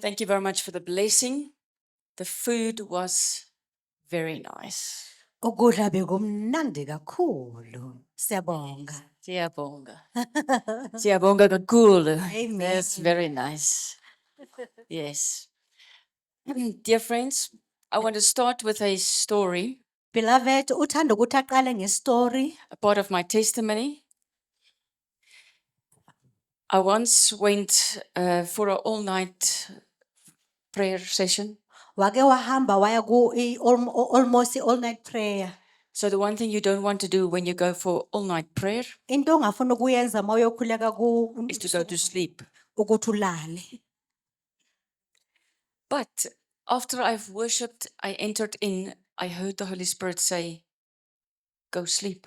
Thank you very much for the blessing. The food was very nice. Ukudla bekumnandi kakhulu. Siyabonga. Siyabonga. Siyabonga kakhulu. Amen. That's very nice. Yes. Dear friends, I want to start with a story, Beloved, uthanda ukuthi aqale ngestory. a part of my testimony. I once went for an all-night prayer session. Wake wahamba waya ku almost all night prayer. So the one thing you don't want to do when you go for all-night prayer Into ongafuna ukuyenza mawuyokhuleka ku is to go to sleep. ukuthi ulale. But after I've worshipped, I entered in, I heard the Holy Spirit say, go sleep.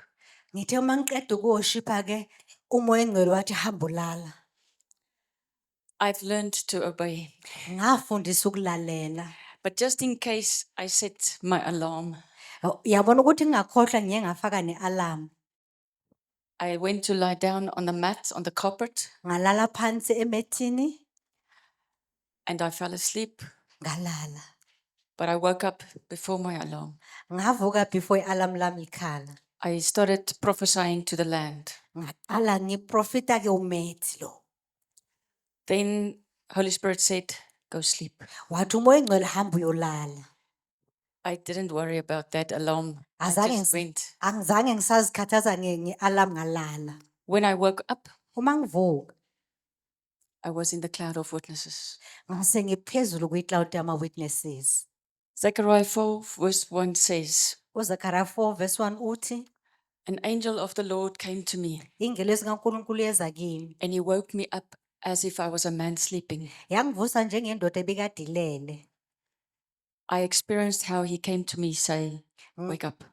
Ngithe uma ngiqeda ukuwoshipa ke umoya engcwele wathi hamba ulala. I've learned to obey. Ngafundisa ukulalela. But just in case, I set my alarm. Yabona ukuthi ngingakhohlwa ngiye ngafaka nealarm. I went to lie down on the mat, on the carpet, Ngalala phansi emethini and I fell asleep. ngalala. But I woke up before my alarm. Ngavuka before i-alarm lami likhala. I started prophesying to the land. Ngaqala ngiprofita ke umethi lo. Then Holy Spirit said, go sleep. Wathi umoya engcwele hamba uyolala. I didn't worry about that alarm. I Azange just went. angizange ngisazikhathaza nge-alarm ngalala. When I woke up, Uma ngivuka I was in the cloud of witnesses. ngase ngiphezulu kwi-cloud yama-witnesses. Zechariah 4 verse 1 says, uZakhariya 4 verse 1 uthi an angel of the Lord came to me, ingelosi kaNkulunkulu yeza kimi and he woke me up as if I was a man sleeping. yangivusa njengendoda ebikade ilele. I experienced how he came to me saying, wake up.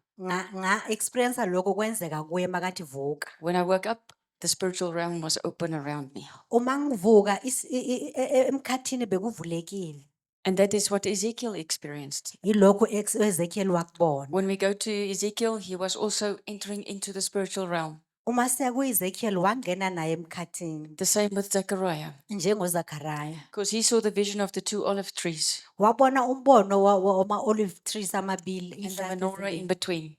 Experience lokho kwenzeka kuye makathi vuka. When I woke up, the spiritual realm was open around me. Uma ngivuka emkhathini bekuvulekile. And that is what Ezekiel experienced. Yilokho Ezekiel wakubona. When we go to Ezekiel, he was also entering into the spiritual realm. Uma siya ku-Ezekiel wangena naye emkhathini The same with Zechariah, njengoZakhariya. because he saw the vision of the two olive trees Wabona umbono wama-olive trees amabili. and the menorah in between.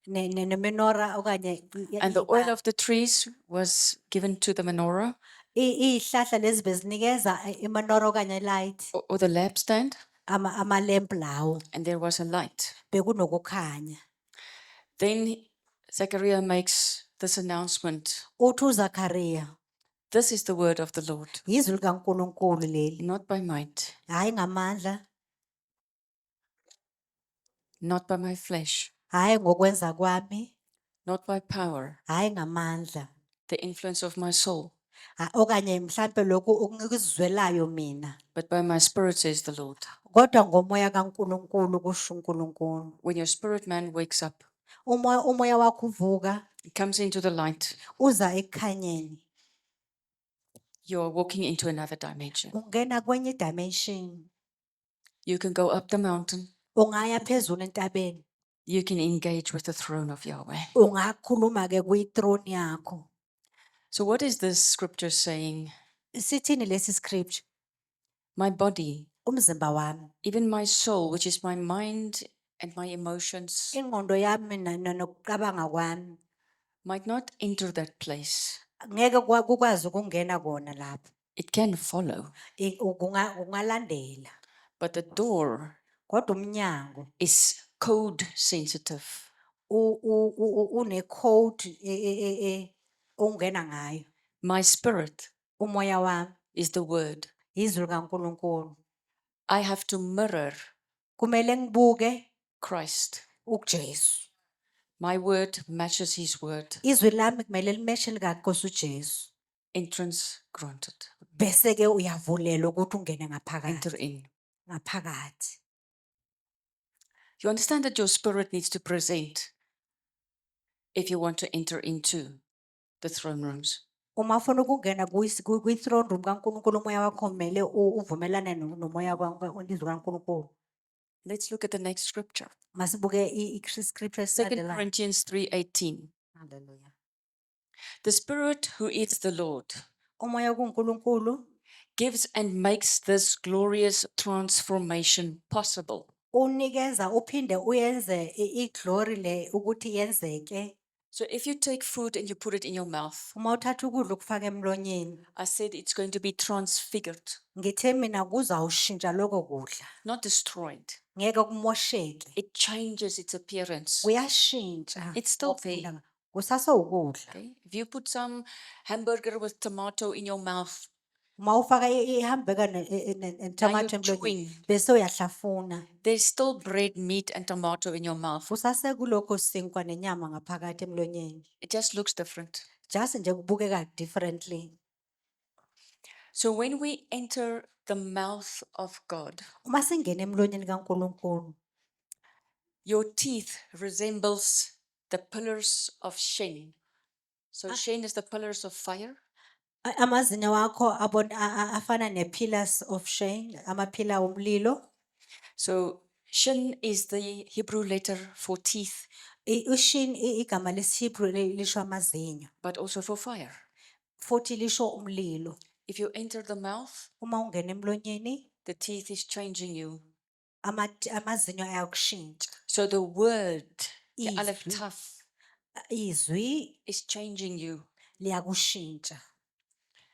Nemenora okanye And the oil of the trees was given to the menorah ihlahla lezi bezinikeza imenora okanye light or the lampstand, ama-lamp lawo and there was a light. bekunokukhanya. Then Zechariah makes this announcement. Uthi uZakhariya, This is the word of the Lord, izwi likaNkulunkulu leli, not by might, hayi ngamandla, not by my flesh, hayi ngokwenza kwami, not by power, hayi ngamandla, the influence of my soul, okanye mhlambe lokhu ngikuzwelayo mina, but by my spirit, says the Lord. kodwa ngomoya kaNkulunkulu kusho uNkulunkulu. When your spirit man wakes up, Umoya wakho uvuka, he comes into the light, uza ekukhanyeni, you are walking into another dimension. ungena kwenye dimension. You can go up the mountain, Ungaya phezulu entabeni, you can engage with the throne of Yahweh. ungakhuluma ke kuyi-throne yakho. So what is this scripture saying? Sithini lesi scripture? My body, Umzimba wami, even my soul, which is my mind and my emotions, ingqondo yami nokucabanga kwami might not enter that place. ngeke kukwazi ukungena kona lapho. It can follow, Kungalandela. but the door Kodwa umnyango is code sensitive. une code ongena ngayo. My spirit Umoya wami is the word. izwi likaNkulunkulu. I have to mirror Kumele ngibuke Christ. uJesu. My word matches his word. Izwi lami kumele limeshe likaNkosi uJesu. Entrance granted. Bese ke uyavulelwa ukuthi ungene Enter ngaphakathi. in. Ngaphakathi. You understand that your spirit needs to present if you want to enter into the throne rooms. Uma ufuna ukungena kwi-throne room kaNkulunkulu umoya wakho kumele uvumelane nomoya izwi kaNkulunkulu. Let's look at the next scripture. Masibuke i-scripture 2 esilandelayo. Corinthians 3:18. Hallelujah. The spirit who is the Lord Umoya kuNkulunkulu gives and makes this glorious transformation possible. unikeza uphinde uyenze i-glory le ukuthi yenzeke. So if you take food and you put it in your mouth, Uma uthatha ukudla ukufaka emlonyeni, I said it's going to be transfigured, ngithe mina kuzawushintsha lokho kudla, not destroyed. ngeke kumosheke. It changes its appearance. Kuyashintsha. It's still ukudla there. kusasewukudla. Okay? If you put some hamburger with tomato in your mouth, Uma ufaka ihambeka now you're netomato emlonyeni chewing. bese uyahlafuna. There's still bread, meat, and tomato in your mouth. Kusasekulokho sinkwa nenyama ngaphakathi emlonyeni. It just looks different. Just nje kubukeka differently. So when we enter the mouth of God, Uma singena emlonyeni kaNkulunkulu, your teeth resembles the pillars of Shen. So Shen is the pillars of fire. amazinyo wakho afana ne-pillars of shame, amaphila omlilo. So Shin is the Hebrew letter for teeth, Ushin igama lesihebru lisho amazinyo, but also for fire. futhi lisho umlilo. If you enter the mouth, Uma ungena emlonyeni, the teeth is changing you. amazinyo ayakushintsha. So the word, the Izwi. aleph taf, Izwi is changing you. liyakushintsha.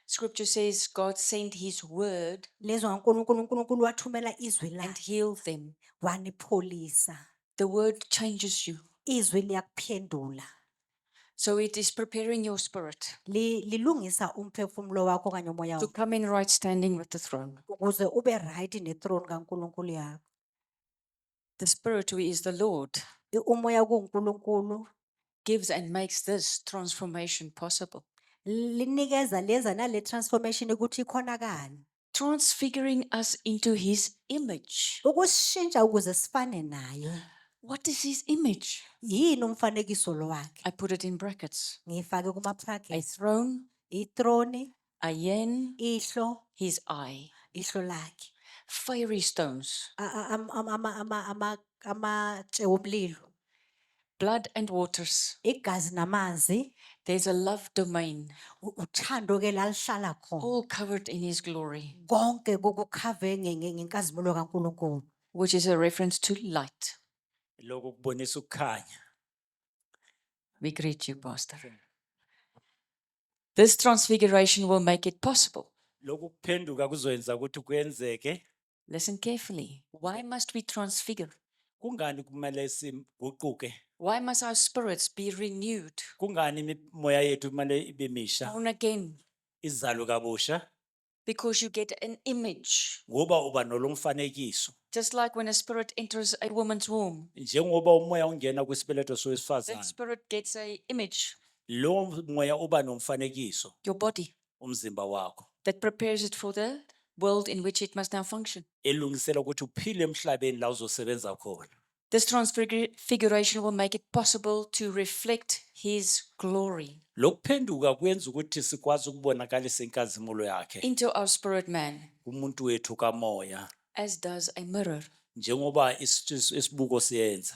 Scripture says God sent his word Lezwa uNkulunkulu wathumela izwi and lakhe healed them. wanipholisa. The word changes you. Izwi liyakuphendula. So it is preparing your spirit Lilungisa umphefumulo wakho kanye umoya to wakho come in right standing with the throne. ukuze ube right nethrone kaNkulunkulu yakho. The spirit who is the Lord Umoya kuNkulunkulu gives and makes this transformation possible. linikeza leza nale transformation ukuthi ikhonakala. Transfiguring us into his image. Ukushintsha ukuze sifane naye. What is his image? Yini umfanekiso lo wakhe? I put it in brackets. Ngifake kuma A brackets. throne, Ithrone, a yen, ihlo, his eye. ihlo lakhe. Fiery stones, Amatshe omlilo, blood and waters. igazi namanzi, There's a love domain, uthando ke lalihlala khona. all covered in his glory, Konke kukhave ngenkazimulo kaNkulunkulu. which is a reference to light. Lokho kubonisa ukukhanya. We greet you, Pastor. This transfiguration will make it possible. Lokhu kuphenduka kuzoyenza ukuthi kwenzeke. Listen carefully. Why must we transfigure? Kungani kumele siguquke? Why must our spirits be renewed, Kungani imimoya yethu kumele ibe misha? born again? Izalo kabusha Because you get an image. ngoba uba nolomfanekiso. Just like when a spirit enters a woman's womb, Njengoba umoya ungena kwisibeletho that sowesifazane. spirit gets a image, Lo moya uba nomfanekiso your body, umzimba wakho. that prepares it for the world in which it must now function. Elungisela ukuthi uphile emhlabeni la uzosebenza khona. This transfiguration will make it possible to reflect his glory Lokuphenduka kwenza ukuthi sikwazi ukubonakalisa inkazimulo yakhe into our spirit man, kumuntu wethu kamoya. as does a mirror. Njengoba isibuko siyenza.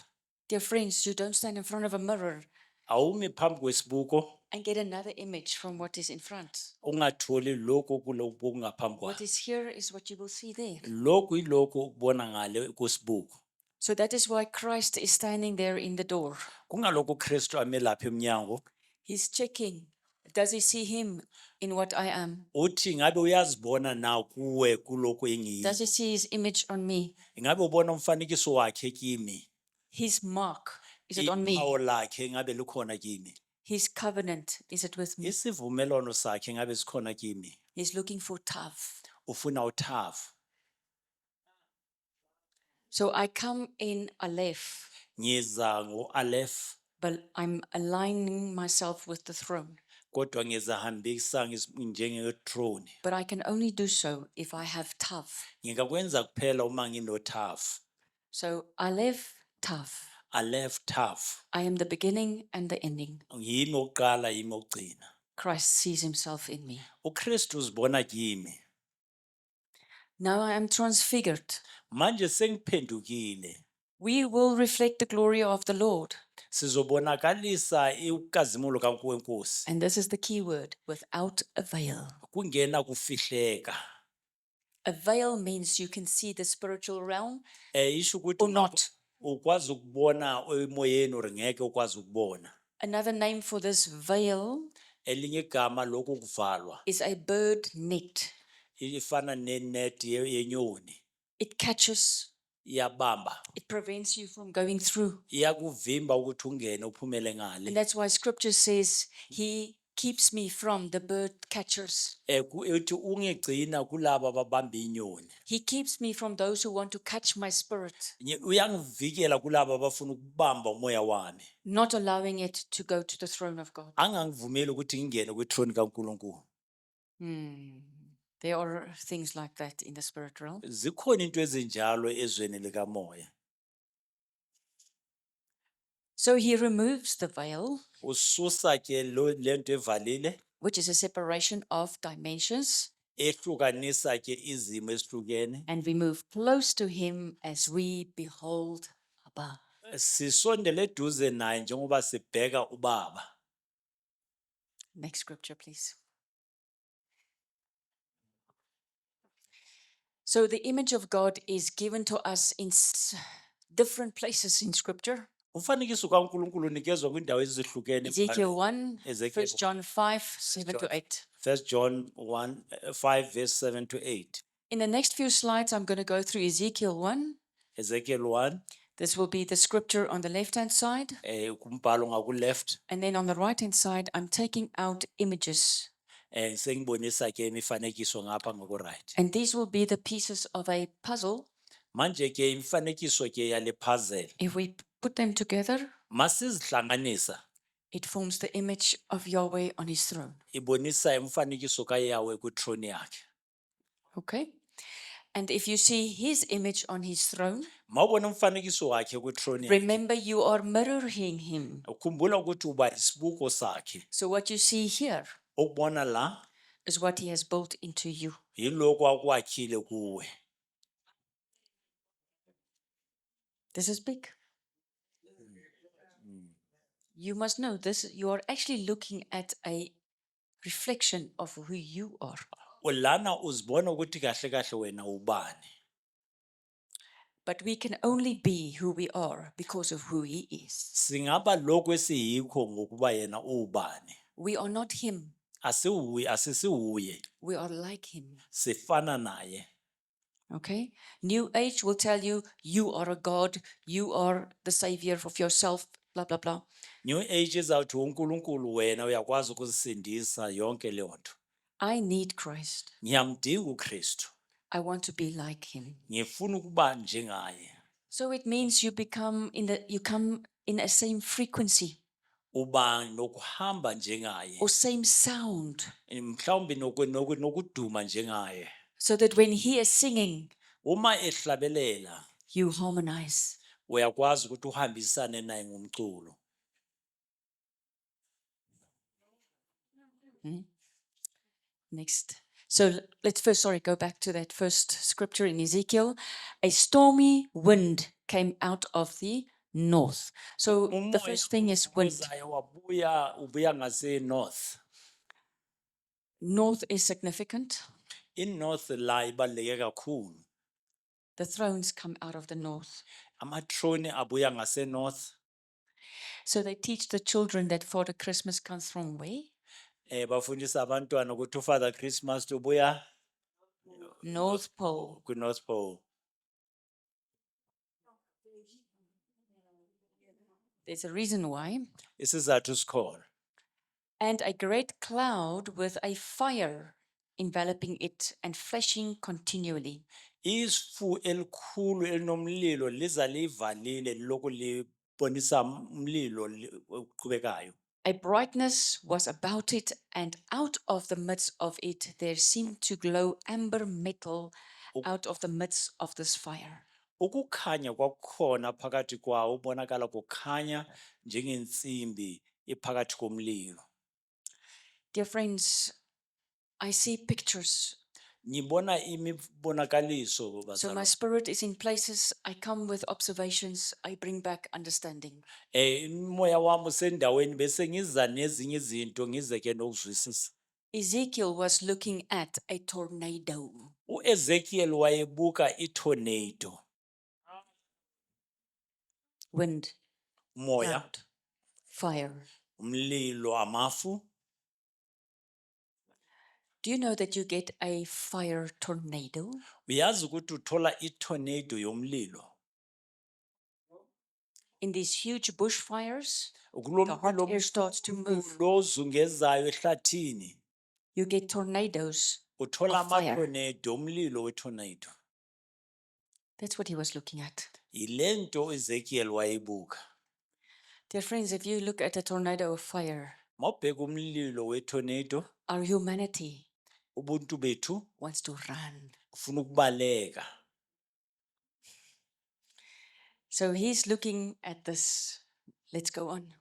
Dear friends, you don't stand in front of a mirror Awumi phambi kwesibuko and get another image from what is in front. ungatholi lokho kuloko ngaphambi What kwakho. is here is what you will see there. Lokho ilokho ukubona ngale kusibuko. So that is why Christ is standing there in the door. Kungalokho uKristu amelapha eminyango. He's checking. Does he see him in what I am? Uthi ngabe uyazibona na kuwe kuloko engiyi. Does he see his image on me? Ngabe ubona umfanekiso wakhe kimi. His mark, is it on me? Ipawu lakhe ngabe lukhona kimi. His covenant, is it with me? Isivumelwano sakhe ngabe sikhona kimi. He's looking for tough. Ufuna uthafu. So I come in Aleph, Ngiza ngo-Aleph but I'm aligning myself with the throne. kodwa ngizahambisa njenge-throne. But I can only do so if I have tough. Ngingakwenza kuphela uma nginothafu. So Aleph, tough. Aleph tough. I am the beginning and the ending. Yimi oqala yimi ogcina. Christ sees himself in me. uKristu uzibona kimi. Now I am transfigured. Manje sengiphendukile. We will reflect the glory of the Lord. Sizobonakalisa ukazimulo kaNkosi. And this is the key word, without a veil. Kungena kufihleka. A veil means you can see the spiritual realm Isho ukuthi or not. ukwazi ukubona emoyeni or ngeke ukwazi ukubona. Another name for this veil Elinye igama lokhu kuvalwa is a bird net. ifana nenet yenyoni It catches, iyabamba it prevents you from going through. iyakuvimba ukuthi ungene uphumele And ngale. that's why scripture says, He keeps me from the bird catchers. Uthi ungigcina kulabo ababamba inyoni. He keeps me from those who want to catch my spirit, Uyangivikela kulabo abafuna ukubamba umoya wami. not allowing it to go to the throne of God. Angangivumeli ukuthi ngingene kwithrone kaNkulunkulu. There are things like that in the spirit realm. Zikhona into ezinjalo ezweni likamoya. So he removes the veil, Ususa ke lento evalile which is a separation of dimensions, ehlukanisa ke izimo esihlukene. and we move close to him as we behold Abba. Sisondele eduze naye njengoba sibheka ubaba. Next scripture, please. So the image of God is given to us in different places in scripture. Umfanekiso kaNkulunkulu unikezwa kwindawo ezihlukene. Ezekiel 1, Ezekiel 1 John 5, 7 to John. 8. 1 John 1, 5 verse 7 to 8. In the next few slides, I'm going to go through Ezekiel 1. Ezekiel 1, This will be the scripture on the left-hand side. kumbhalo ngaku-left. And then on the right-hand side, I'm taking out images. Sengibonisa ke imifanekiso ngapha ngaku-right. And these will be the pieces of a puzzle. Manje ke imifanekiso ke yale puzzle. If we put them together, Masizihlanganisa it forms the image of Yahweh on his throne. ibonisa imifanekiso kaYahweh kwithrone yakhe. Okay? And if you see his image on his throne, Mawubona umfanekiso wakhe kwithrone yakhe. remember you are mirroring him. Ukhumbula ukuthi uba isibuko sakhe. So what you see here Ukubona la is what he has built into you. yiloko akwakhile kuwe. This is big. You must know this, you are actually looking at a reflection of who you are. Ulana uzibona ukuthi kahle kahle wena ubani. But we can only be who we are because of who he is. Singaba lokho esiyikho ngokuba yena ubani. We are not him. Asisiwuye. We are like him. Sifana naye. Okay? New Age will tell you, you are a God, you are the savior of yourself, blah, blah, blah. New Age izawuthi uNkulunkulu wena uyakwazi ukuzisindisa yonke le nto. I need Christ. Ngiyamdinga uKristu. I want to be like him. Ngifuna ukuba njengaye. So it means you come in a same frequency Uba nokuhamba njengaye. or same sound. Mhlawumbe nokuduma njengaye. So that when he is singing, Uma ehlabelela you harmonize. uyakwazi ukuthi uhambisane naye ngomculo. Next. So let's first, go back to that first scripture in Ezekiel. A stormy wind came out of the north. So the first thing is wind. Umoya ubuya ngase north. North is significant. In north la ibaluleke kakhulu. The thrones come out of the north. Amathrone abuya ngase north. So they teach the children that Father Christmas comes from where? Bafundisa abantwana ukuthi uFather Christmas ubuya North Pole. ku-North Pole. There's a reason why. Isizathu sikhona. And a great cloud with a fire enveloping it and flashing continually. Isifu elikhulu elinomlilo liza livalile lokhu libonisa umlilo oqhubekayo. A brightness was about it, and out of the midst of it there seemed to glow amber metal out of the midst of this fire. Ukukhanya kwakukhona phakathi kwawo ubonakala kukhanya njengensimbi ephakathi komlilo. Dear friends, I see pictures. Ngibona imibonakaliso So my bazalwane. spirit is in places, I come with observations, I bring back understanding. Umoya wami usendaweni bese ngiza nezinye izinto ngize ke nokuzwisisa. Ezekiel was looking at a tornado. uEzekiel wayebuka itornado, Wind, umoya, cloud, fire. umlilo, amafu. Do you know that you get a fire tornado? Uyazi ukuthi uthola itornado yomlilo. In these huge bushfires, Kulo the hot air starts to move. mlilo ozungezayo ehlathini, You get tornadoes uthola of fire. amatornado, umlilo wetornado. That's what he was looking at. Yilento uEzekiel wayebuka. Dear friends, if you look at a tornado of fire, Mawubheka umlilo wetornado, our humanity ubuntu bethu wants to run. ufuna ukubaleka. So he's looking at this. Let's go on.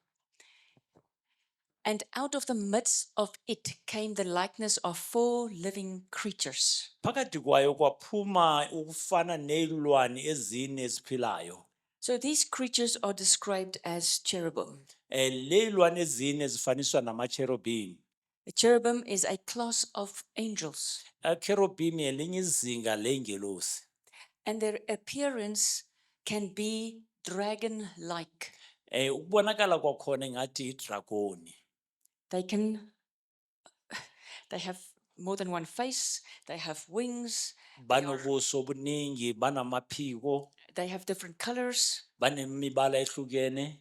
And out of the midst of it came the likeness of 4 living creatures. Phakathi kwayo kwaphuma ukufana nezilwane ezine eziphilayo. So these creatures are described as cherubim. Lezilwane ezine zifaniswa namacherubim. A cherubim is a class of angels, Cherubim elinye izinga lengelosi. and their appearance can be dragon-like. Ukubonakala kwakhona ngathi idragoni. They have more than one face, they have wings, they Banobuso obuningi, banamaphiko, have different colors, banemibala ehlukene.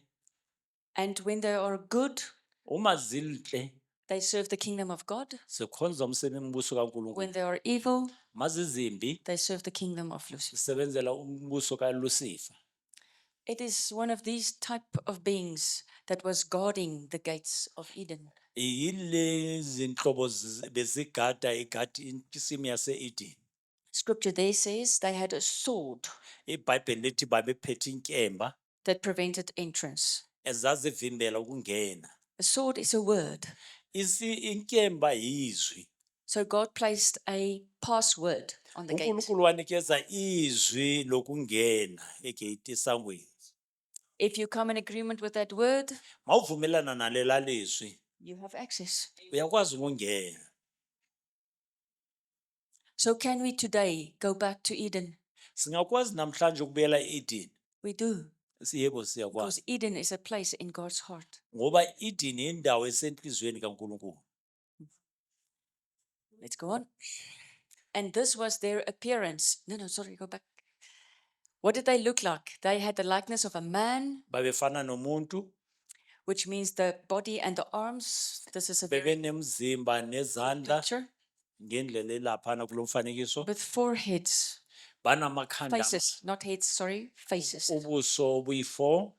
and when they are good, Uma zinhle they serve the kingdom of God. sikhonza umbuso kaNkulunkulu. When they are evil, Mazizimbi they serve the kingdom of Lucifer. sisebenzela umbuso kaLucifer. It is one of these type of beings that was guarding the gates of Eden. Yilezi inhlobo bezigada igadi isimo yase-Eden. Scripture there says they had a sword iBhayibheli lithi babephethe inkemba that prevented entrance. ezazivimbela ukungena. A sword is a word. Inkemba yizwi. So God placed a password on the gate. uNkulunkulu wanikeza izwi lokungena egate esangweni. If you come in agreement with that word, Mawuvumelana nalela lizwi, you have access. uyakwazi ukungena. So can we today go back to Eden? Singakwazi namhlanje ukubuyela e-Eden. We do. Yebo siyakwazi. Because Eden is a place in God's heart. Ngoba i-Eden indawo esenhlizweni kaNkulunkulu. Let's go on. And this was their appearance. No, sorry, go back. What did they look like? They had the likeness of a man, Babefana nomuntu, which means the body and the arms. This is a very bebenemzimba nezandla picture ngendlela elaphana kulo mfanekiso. with 4 heads, Banamakhanda, faces, not heads, sorry, faces. ubuso buyi-4.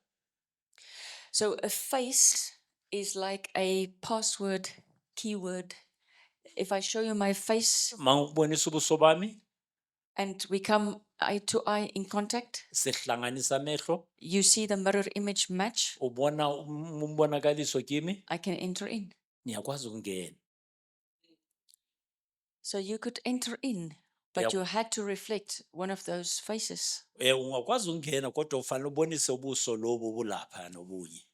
So a face is like a password, keyword. If I show you my face Mangibonisa ubuso bami, and we come eye to eye in contact, sihlanganisa amehlo, you see the mirror image match, ubona umbonakaliso kimi, I can enter in. niyakwazi ukungena. So you could enter in, but Yep. you had to reflect one of those faces. Ungakwazi ukungena kodwa ufanele ubonise ubuso lobu bulapha nobunye.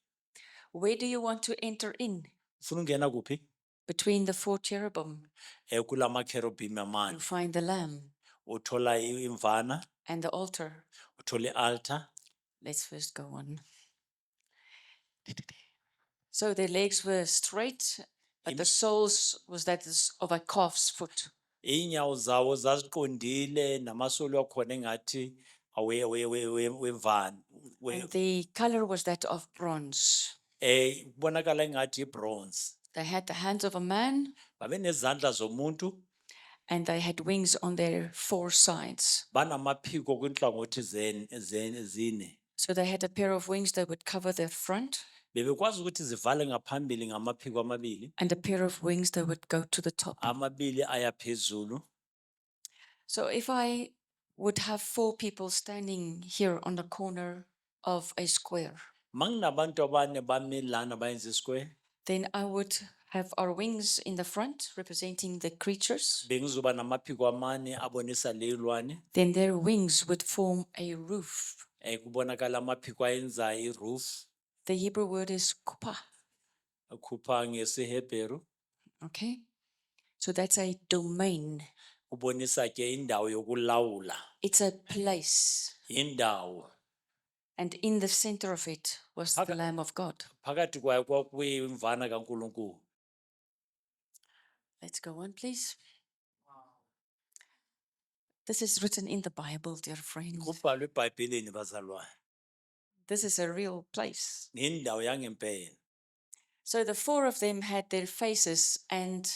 Where do you want to enter in? Ufuna ukungena kuphi? Between the 4 cherubim, Kulama cherubim you amane. find the lamb Uthola imvana, and the altar. uthola i-altar. Let's first go on. So their legs were straight, but the soles was that of a calf's foot. Inyawo zawo zaziqondile namasolo akhona engathi wemvana. And the color was that of bronze. Kubonakala engathi i-bronze. They had the hands of a man Babenezandla zomuntu, and they had wings on their 4 sides. banamaphiko kwinhlangothi zine. So they had a pair of wings that would cover their front Bebekwazi ukuthi zivale ngaphambili ngamaphiko amabili, and a pair of wings that would go to the top. amabili aya phezulu. So if I would have 4 people standing here on the corner of a square, Manginabantu abane bamelana bayenza isquare, then I would have our wings in the front representing the creatures. bengizoba namaphiko amane abonisa lezilwane. Then their wings would form a roof. Kubonakala amaphiko ayenza i-roof, The Hebrew word is kupa. akhupha ngesiHebheru. Okay. So that's a domain. Ubonisa ke indawo yokulawula, It's a place. indawo. And in the center of it was the Phaka- Lamb of God. Phakathi kwayo kwakuyimvana kaNkulunkulu. Let's go on, please. This is written in the Bible, dear friends. Kubhalwe eBhayibhelini bazalwane. This is a real place. Indawo yangempela. So the four of them had their faces and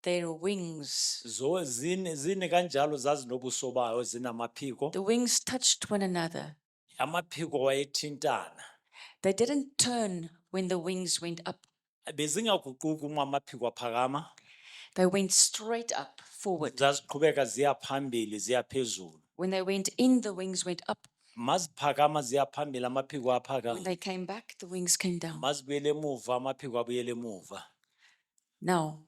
their wings. Zine kanjalo zazinobuso bayo zinamaphiko. The wings touched one another. Amaphiko wayethintana. They didn't turn when the wings went up. Bezingaguquki uma amaphiko aphakama. They went straight up forward. Zaziqhubeka ziya phambili ziya phezulu. When they went in, the wings went up. Maziphakama ziya phambili amaphiko When aphakama. they came back, the wings came down. Mazibuyele emuva amaphiko abuyele emuva. Now,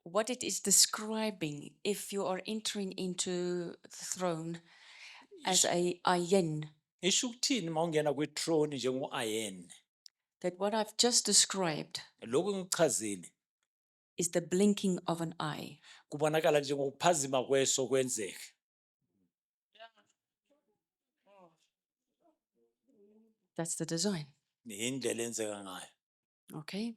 what it is describing, if you are entering into the throne as a ayin, Isho ukuthini mawungena kwithrone njengo-iron? that what I've just described Lokhu ngikuchazile is the blinking of an eye. kubonakala njengokuphazima kweso kwenzeka. That's the design. Indlela enzeka ngayo. Okay.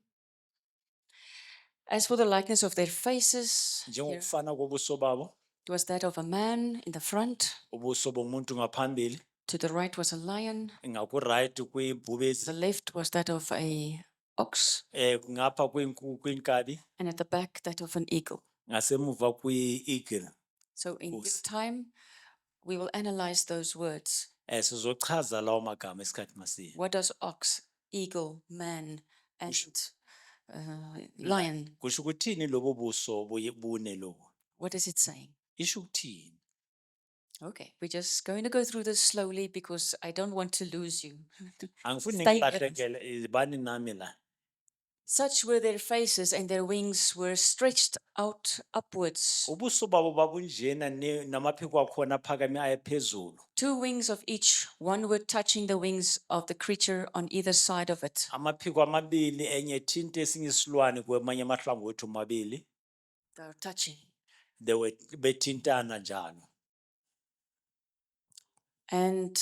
As for the likeness of their faces, here, Njengokufana kobuso babo, it was that of a man in the front. ubuso bomuntu ngaphambili, To the right was a lion. ngakuright The kuyibhubesi, left was that of a ox. ngapha kwinkabi, And at the back, that of an eagle. ngasemuva kwi-eagle. So in due Nkosi. time, we will analyze those words. Sizochaza lawo magama esikhathi masiya. What does ox, eagle, man, and lion, Kusho ukuthini lobo buso bune lobo? what is it saying? Isho ukuthini? Okay, we're just going to go through this slowly because I don't want to lose you. Angifuni Stay with us. ngilahlekele, bani nami la. Such were their faces, and their wings were stretched out upwards. Ubuso babo babunjena namaphiko akhona aphakame aya phezulu. 2 wings of each, one were touching the wings of the creature on either side of it. Amaphiko amabili enye thinta esinye isilwane kwamanye amahlangothi omabili. They are touching. Bethintana njalo. And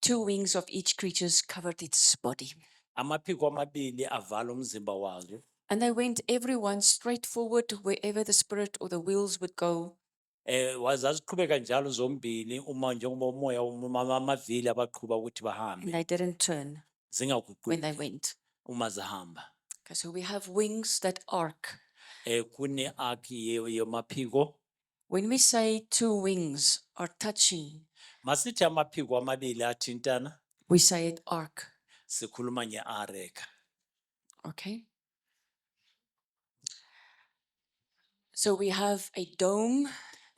2 wings of each creature covered its body. Amaphiko amabili avala umzimba wazo. And they went everyone straight forward wherever the spirit or the wheels would go. Wazaziqhubeka njalo zombili uma njengoba umoya amavili abaqhuba ukuthi And bahambe. they didn't turn when Zingaguquki they went. uma zihamba. Okay, so we have wings that arc. Kune arki yemaphiko. When we say 2 wings are touching, Masithi amaphiko amabili athintana, we say it arc. sikhuluma nge-areka. Okay. So we have a dome.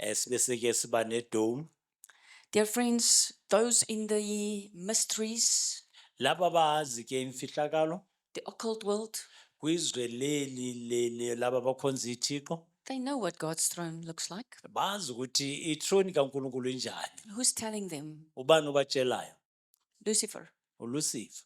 Sibese ke siba ne-dome. Dear friends, those in the mysteries, Laba bazi ke imfihlakalo, the occult world, kwizwe leli laba bakhonza ithixo, they know what God's throne looks like. bazi ukuthi ithrone kaNkulunkulu injani. Who's telling them? Ubani obatshelayo? Lucifer. uLucifer.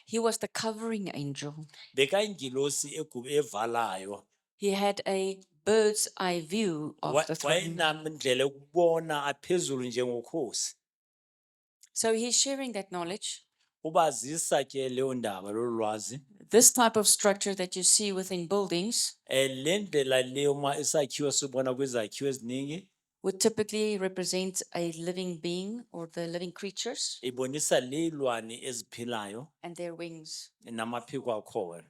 He was the covering angel. Bekayingilosi evalayo. He had a bird's eye view of the throne. Wayenamndlela ukubona aphezulu njengokhosi. So he's sharing that knowledge. Ubazisa ke leyo ndaba lolwazi. This type of structure that you see within buildings Le ndlela leyo uma isakhiwo sibona kwizakhiwo eziningi would typically represent a living being or the living creatures ibonisa lelwane eziphilayo and their wings. namaphiko akhona.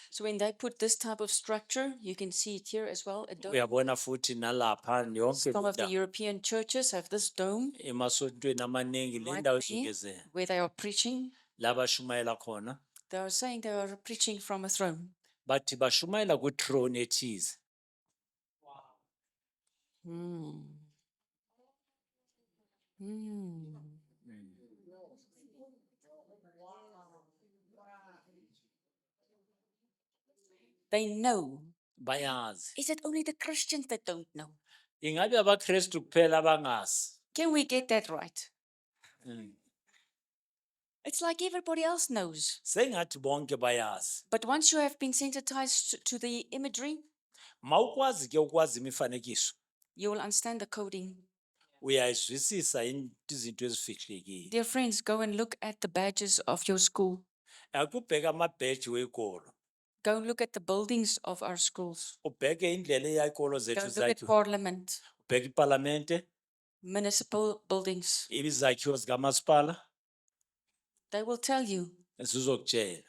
So when they put this type of structure, you can see it here as well, a dome. Uyabona futhi nalapha yonke Some of the European churches have this dome emasontweni amaningi le right ndawo there ezungezela where they are preaching. laba shumayela khona They are saying they are preaching from a throne. bathi bashumayela ku-throne ethize. Hmm. Hmm. They know. Bayazi. Is it only the Christians that don't know? Ingabe abaKristu kuphela abangazi? Can we get that right? It's like everybody else knows. sengathi bonke bayazi. But once you have been sensitized to the imagery, Mawukwazi ke ukwazi imifanekiso, you will understand the coding. uyayizwisisa izinto ezifihlekile. Dear friends, go and look at the badges of your school. Akubheka amabheji wekolo, Go and look at the buildings of our schools. ubheke indlela eyayikolo Go zethu and look at zakhiwe, parliament, ubheke iparlamente, municipal buildings. izakhiwo zikamasipala, They will tell you, zizokutshela,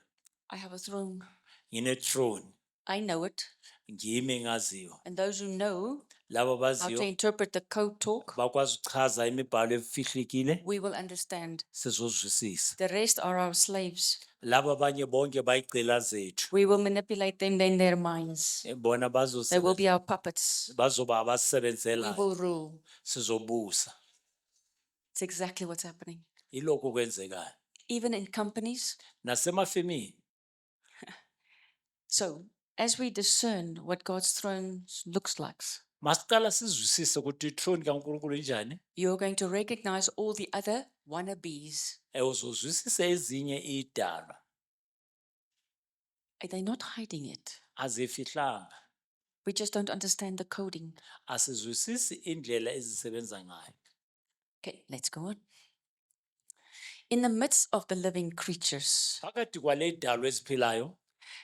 I have a throne. ngine-throne, I know it. ngimi engaziyo. And those who know Labo how to abaziyo interpret the code talk, bakwazi ukuchaza imibhalo efihlekile, we will understand. sizozwisisa. The rest are our slaves. Laba abanye bonke bayicela zethu, We will manipulate them in their minds. bona They will be our puppets. bazoba We abasebenzelayo, will rule. sizobusa. It's exactly what's happening. Ilokho kwenzekayo. Even in companies. Nasemafemini, So, as we discern what God's throne looks like, masiqala sizwisise ukuthi i-throne kaNkulunkulu injani. you're going to recognize all the other wannabes. Uzozwisisa ezinye idalwa, They're not hiding it. azifihlanga. We just don't understand the coding. Asizwisisi indlela ezisebenza ngayo. Okay, let's go on. In the midst of the living creatures, Phakathi kwale idalwa eziphilayo,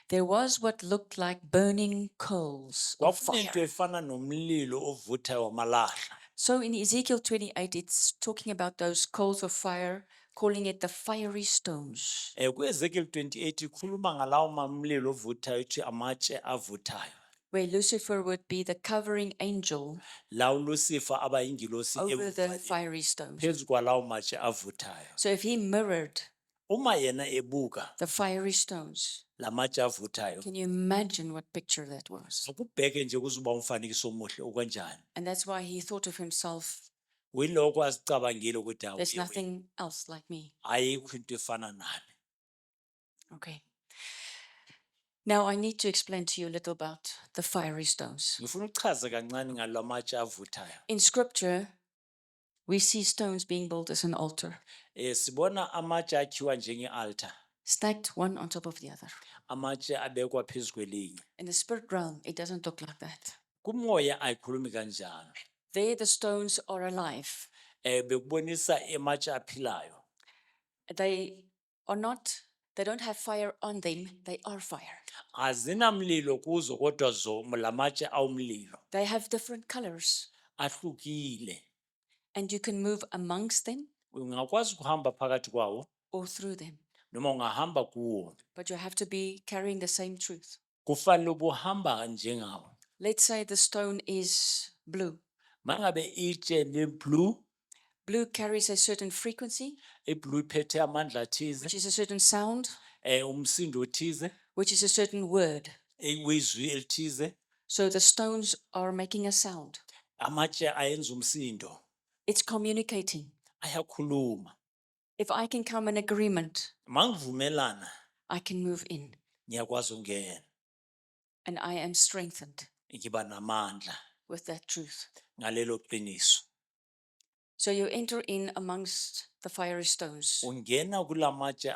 there was what looked like burning coals of kwakunento fire. efana nomlilo ovuthayo wamalahla. So in Ezekiel 28, it's talking about those coals of fire, calling it the fiery stones. Ku-Ezekiel 28 ikhuluma ngalawo mamlilo ovuthayo ithi amatshe avuthayo. Where Lucifer would be the covering angel Lawo uLucifer abayingilosi over the evuvaliwe fiery stones. phezu kwalawo matshe avuthayo. So if he mirrored Uma yena ebuka the fiery stones, la matshe avuthayo, can you imagine what picture that was? akubheke nje kuzoba umfanekiso omuhle okanjani. And that's why he thought of himself, Wilokho asicabangile ukuthi hawu, there's nothing else like me. ayikho into efana nami. Okay. Now I need to explain to you a little about the fiery stones. Ngifuna ukuchaza kancane ngala matshe avuthayo. In scripture, we see stones being built as an altar, Sibona amatshe akhiwa njenge-altar, stacked one on top of the other. amatshe abekwa phezu kwelinye. In the spirit realm, it doesn't look like that. Kumoya ayikhulumi kanjalo. There, the stones are alive. Bekubonisa amatshe aphilayo. They are not, they don't have fire on them, they are fire. Azinamlilo kuzo kodwa la matshe awumlilo. They have different colors, Ahlukile. and you can move amongst them Ungakwazi ukuhamba phakathi kwawo or through them. noma ungahamba kuwo. But you have to be carrying the same truth. Kufanele ubuhamba njengawo. Let's say the stone is blue. Mangabe itshe le-blue, Blue carries a certain frequency, i-blue iphethe amandla athize, which is a certain sound, umsindo othize, which is a certain word. izwi elithize, So the stones are making a sound. amatshe ayenza umsindo, It's communicating. ayakhuluma. If I can come in agreement, Mangivumelana, I can move in ngiyakwazi ukungena, and I am strengthened ngiba namandla with that truth. ngalelo qiniso. So you enter in amongst the fiery stones. Ungena kula matshe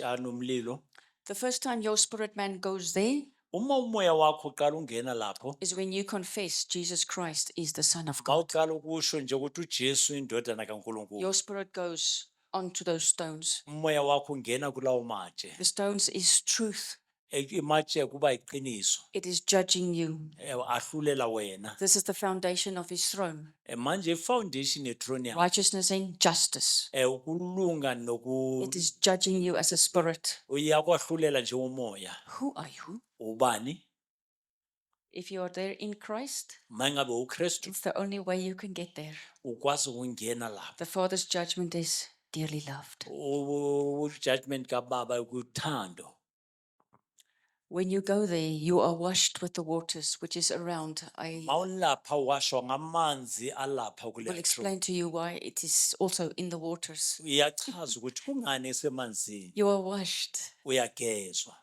anomlilo. The first time your spirit man goes there Uma umoya wakho uqala ungena lapho, is when you confess Jesus Christ is the Son of God. mawuqala ukusho nje ukuthi uJesu indodana kaNkulunkulu. Your spirit goes onto those stones. Umoya wakho ungena kulawo matshe. The stones is truth. Imatshe kuba iqiniso. It is judging you. Ahlulela wena. This is the foundation of his throne. Manje ifoundation ye-throne yakho, Righteousness and justice. ukulunga It is judging you as a spirit. uyakwahlulela nje umoya. Who are you? Ubani? If you are there in Christ, Mangabe uKristu, it's the only way you can get there. ukwazi ukungena lapho. The Father's judgment is dearly loved. Judgment kababa ukuthando. When you go there, you are washed with the waters which is around. I Mawulapha washwa ngamanzi alapha will kule throne. explain to you why it is also in the waters. Uyachaza ukuthi kungani esemanzini, You are washed. uyagezwa.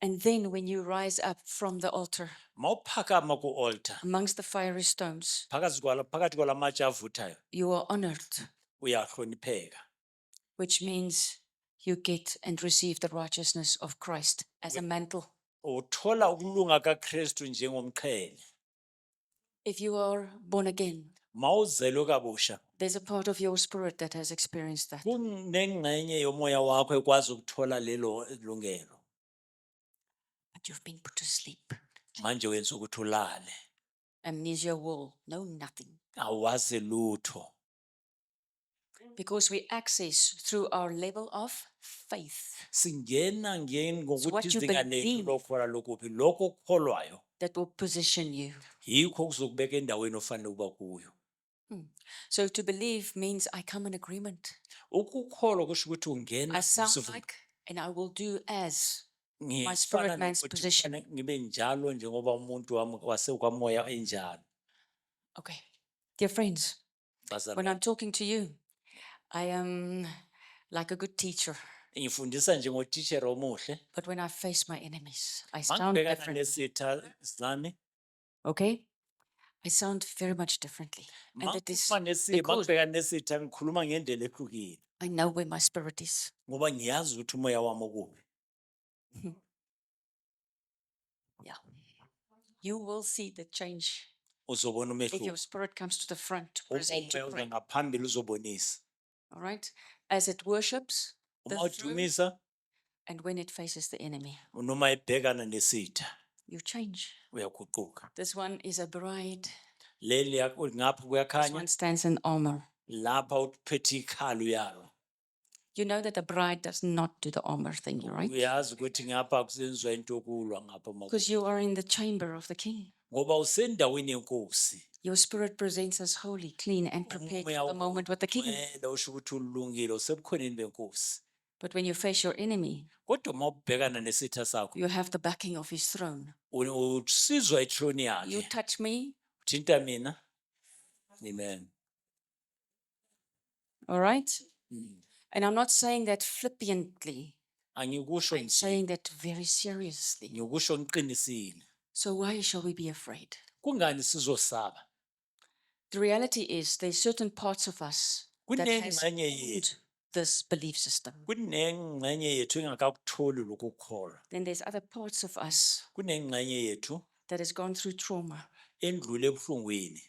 And then when you rise up from the altar Mawuphakama ku-altar, amongst the fiery stones, phakathi kwala matshe avuthayo, you are honored. uyahlonipheka. which means you get and receive the righteousness of Christ as a mantle. uthola ukulunga kaKristu njengomqhele. If you are born again, Mawuzelwe kabusha, there's a part of your spirit that has experienced that. kunengxenye yomoya wakho ekwazi ukuthola lelo lungelo. But you've been put to sleep. Manje wenza ukuthi ulale, Amnesia will know nothing. awazi lutho. Because we access through our level of faith Singena ngeni what ngokuthi you izinga lethu believe. lokholwa lokuphi, lokho okukholwayo that will position you. yikho kuzokubeka endaweni ofanele ukuba kuyo. So to believe means I come in agreement. Ukukholwa kusho ukuthi ungena I sound kusivumo. like and I will do as my Ngifana spirit man's nokuthi position. kufanele ngibe njalo njengoba umuntu wami wasekwamoya enjalo. Okay. Dear friends, when Bazalwane, I'm talking to you, I am like a good teacher. ngifundisa njengotishera omuhle. But when I face my enemies, I sound Mangibhekana different. nesitha zami, Okay? I sound very much differently. And that is because mangibhekana nesitha ngikhuluma ngendlela ehlukile I know where my spirit is. ngoba ngiyazi ukuthi umoya wami ukuphi. Yeah. You will see the change Uzobona if your umehluko. spirit comes to the front to Uma present to umoya uza pray. ngaphambili uzobonisa. All right? As it worships the Uma throne, udumisa and when it faces the enemy, noma ebhekana nesitha you change. uyaguquka. This one is a bride. Leli ngapha This kuyakhanya, one stands in armor. lapha uphethe ikhalu yalo. You know that the bride does not do the armor thing, right? Uyazi ukuthi ngapha kusenziwa into yokulwa ngapha Because you are in the chamber of the king. ngoba usendaweni yenkosi. Your spirit presents us holy, clean, and prepared Umoya for the moment with the king. ugcwele, usho ukuthi ulungile usebukhoneni benkosi. But when you face your enemy, Kodwa uma ubhekana nesitha sakho, you have the backing of his throne. usizwa ithrone You yakhe. touch me, Thinta mina. Amen. all right? And I'm not saying that flippantly. Angikusho I'm nje, saying that very seriously. ngikusho ngiqinisile. So why shall we be afraid? Kungani sizosaba? The reality is there's certain parts of us that has Kunengxenye owned yethu, this belief system. kunengxenye yethu engakakutholi lokhu kukholwa. Then there's other parts of us Kunengxenye yethu that has gone through trauma, endlule ebuhlungwini,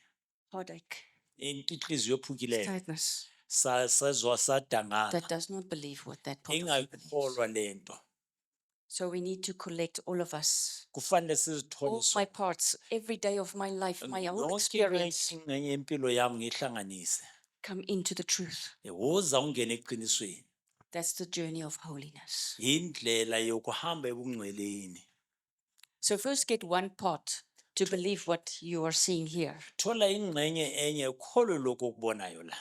heartache, inhliziyo ephukileyo, sadness, sezwa sadangala, that does not believe what that part of you believes. engayikholwa lento. So we need to collect all of us, Kufanele sizithole all my parts, every day of my life, my whole yonke experience, ingxenye yempilo yami ngihlanganise. come into the truth. Woza ungene eqinisweni. That's the journey of holiness. Indlela yokuhamba ebungcweleni. So first get one part to believe what you are seeing here. Thola ingxenye enye ukholwe lokho okubonayo la.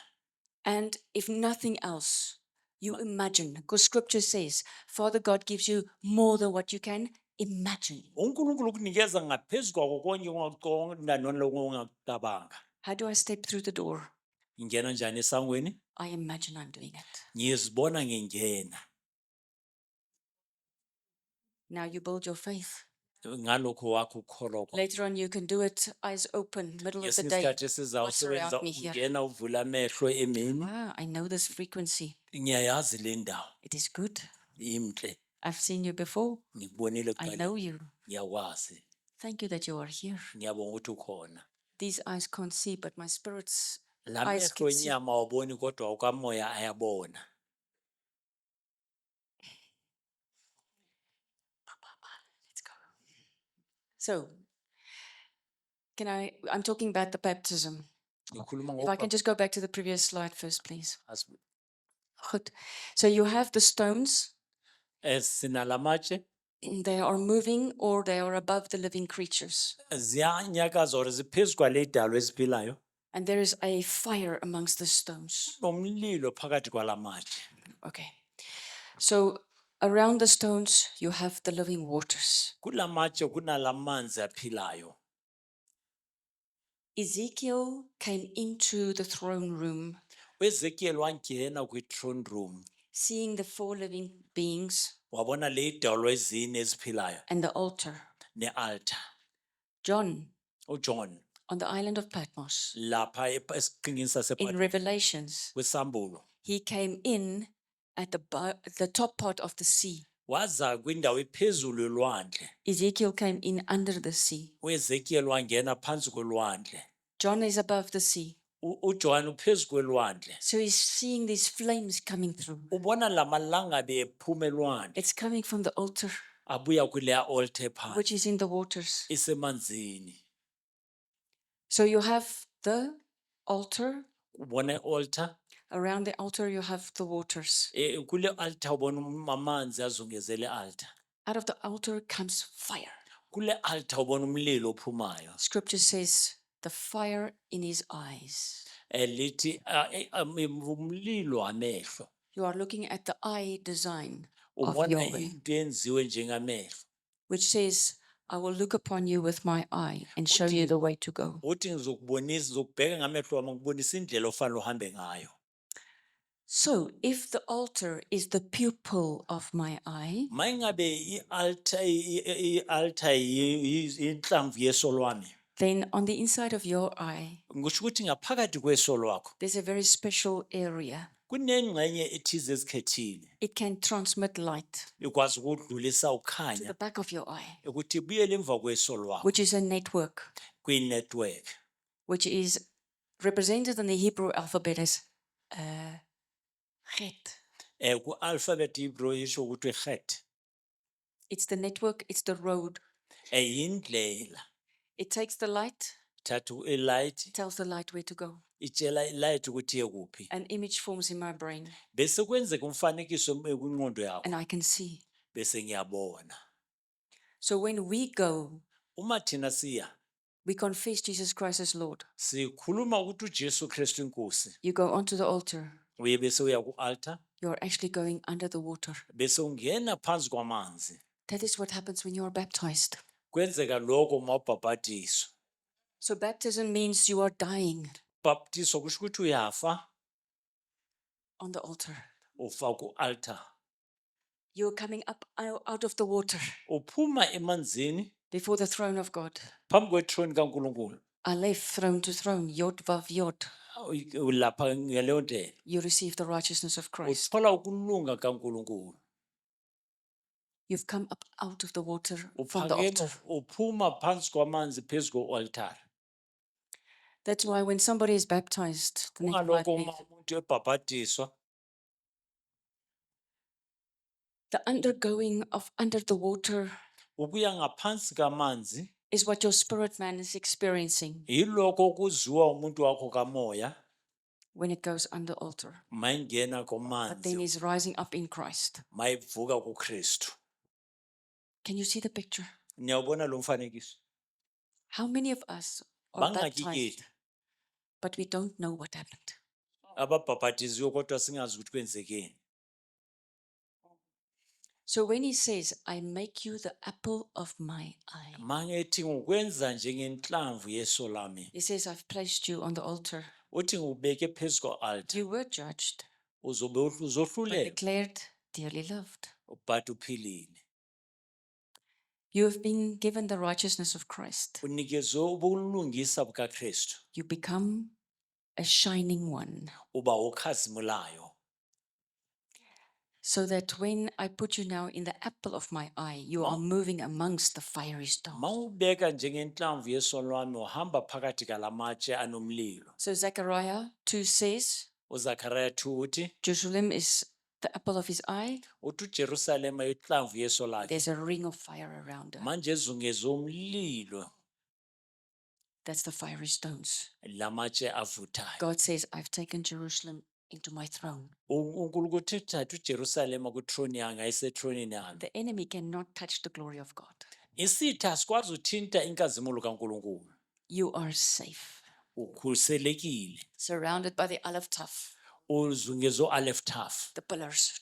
And if nothing else, you imagine, because scripture says, Father God gives you more than what you can imagine. uNkulunkulu ukunikeza ngaphezulu kwako konke ongakuqonda naloko ongakucabanga. How do I step through the door? Ngingena njani esangweni? I imagine I'm doing it. Ngiyizibona ngingena. Now you build your faith. Ngalokho wakho ukukholwa kwakho. Later on, you can do it eyes open, middle of the Ngesinye day. isikhathi esizayo What's around usebenza me here? ungena uvula amehlo emini. I know this frequency. Ngiyayazi le ndawo. It is good. Imhle. I've seen you before. Ngikubonile I kuqala. know you. Ngiyakwazi. Thank you that you are here. Ngiyabonga ukuthi ukhona. These eyes can't see, but my spirit's La eyes mehlo can see. enyama awuboni kodwa ukamoya ayabona. Let's go. So, I'm talking about the baptism. Ngikhuluma If I can just go back to the previous slide first, please. ngokubaptism. Goed. So you have the stones, Sinalamatshe they are moving or they are above the living creatures. ziyanyakaza or ziphezu kwaley'dalwa eziphilayo. And there is a fire amongst the stones. Nomlilo phakathi kwalamatshe. Okay. So around the stones, you have the living waters. Kulamatshe kunalamanzi aphilayo. Ezekiel came into the throne room, uEzekiel wangena kwi-throne room. seeing the four living beings Wabona ley'dalwa ezine eziphilayo and the altar. ne-altar. John, uJohn on the island of Patmos, lapha esiqingini in sasePatmos Revelations, kwisambulo. he came in at the top part of the sea. waza kwindawo ephezulu yolwandle. Ezekiel came in under the sea. uEzekiel wangena phantsi kolwandle. John is above the sea. uJohn uphezu kwelwandle. So he's seeing these flames coming through. Ubona lamalangabi ephuma elwandle It's coming from the altar, abuya kuleya altar which phansi is in the waters. isemanzini. So you have the altar. Ubona ialtar, Around the altar, you have the waters. kule altar ubona amanzi azungezele altar. Out of the altar comes fire. Kule altar ubona umlilo ophumayo. Scripture says the fire in his eyes. Lithi umlilo amehlo. You are looking at the eye design of Ubona Yahweh, into enziwe njengamehlo. which says, I will look upon you with my eye and show you the way to go. Uthi ngizokubonisa, ngizokubheka ngamehlo wami ngikubonisa indlela ofanele uhambe ngayo. So if the altar is the pupil of my eye, Mayingabe ialtar inhlamvu yeso lwami. then on the inside of your eye, Ngisho ukuthi ngaphakathi kweso lwakho there's a very special area. kunengxenye ethize ezikhethile It can transmit light ikwazi ukudlulisa to ukhanya the back of your eye, ukuthi ibuyele emva kweso lwakho which is a network, kwi-network which is represented in the Hebrew alphabet as Chet. ku-alphabet Hebrew isho ukuthi chet It's the network, it's the road. yindlela. It takes the light, Thatha ilight tells the light where to go. itshela ilight ukuthi iye kuphi. An image forms in my brain, Bese kwenzeka umfanekiso kwingqondo yakho and I can see. bese ngiyabona. So when we go, Uma thina siya we confess Jesus Christ as Lord. sikhuluma ukuthi uJesu Kristu inkosi. You go onto the altar, Uye bese uya ku-altar you're actually going under the water. bese ungena phansi kwamanzi. That is what happens when you are baptized. Kwenzeka lokho uma ubhabhadiswa. So baptism means you are dying Baptiswa kusho ukuthi uyafa on the altar. ufa ku-altar. You're coming up out of the water Uphuma emanzini before the throne of God. phambi kwethrone kaNkulunkulu. Aleph, throne to throne, Yod Vav Yod. Ulapha ngaleyo ndlela. You receive the righteousness of Christ. Uthola ukulunga kaNkulunkulu. You've come up out of the water from the Uphakeme altar. uphuma phansi kwamanzi phezu ko-altar. That's why when somebody is baptized, the next slide, Kungalokho please. uma umuntu ebhabhadiswa The undergoing of under the water ukuya ngaphansi kamanzi is what your spirit man is experiencing yilokho okuziwa umuntu wakho kamoya when it goes under altar. mayingena But then komanzi he's rising up in Christ. mayivuka kuKristu. Can you see the picture? Niyawubona lo mfanekiso? How many of us are baptized, Bangakikeli but we don't know what happened? ababhabhadiziwe kodwa singazi ukuthi kwenzekeni. So when he says, I make you the apple of my eye, Mangethi ngikwenza njengenhlamvu yeso lami. he says, I've placed you on the altar. Uthi ngubeke phezu kwa-altar. You were judged, Uzobe but uzohlulelwa declared dearly loved. but uphilile. You have been given the righteousness of Christ. Unikezwe ubulungisa bukaKristu. You become a shining one, Uba okhazimulayo. so that when I put you now in the apple of my eye, you are moving amongst the fiery stones. Mawubeka njengenhlamvu yeso lwami uhamba phakathi kalamatshe anomlilo. So Zechariah 2 says, uZakhariya 2 uthi Jerusalem is the apple of his eye. uJerusalema inhlamvu yeso lakhe. There's a ring of fire around her. Manje ezungezwe umlilo That's the fiery stones. lamatshe avuthayo. God says, I've taken Jerusalem into my throne. uNkulunkulu uthi thatha uJerusalema kuthrone yami ayisethronini yami. The enemy cannot touch the glory of God. Isitha asikwazi uthinta inkazimulo kaNkulunkulu. You are safe, Ukhuselekile. surrounded by the olive tuft, Uzungezwe Aleph Taf. the pillars.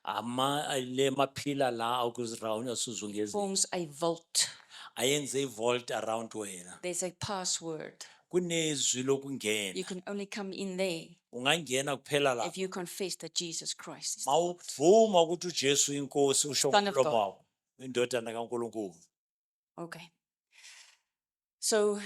Le maphila la akuziround asuzungezwe. Forms a vault. Ayenze ivault around wena. There's a password. Kunezwi lokungena. You can only come in there Ungangena kuphela la. if you confess that Jesus Christ is Mawuvuma ukuthi uJesu inkosi usho Son of ngomlomo God. wakho. Indodana kaNkulunkulu. Okay. So,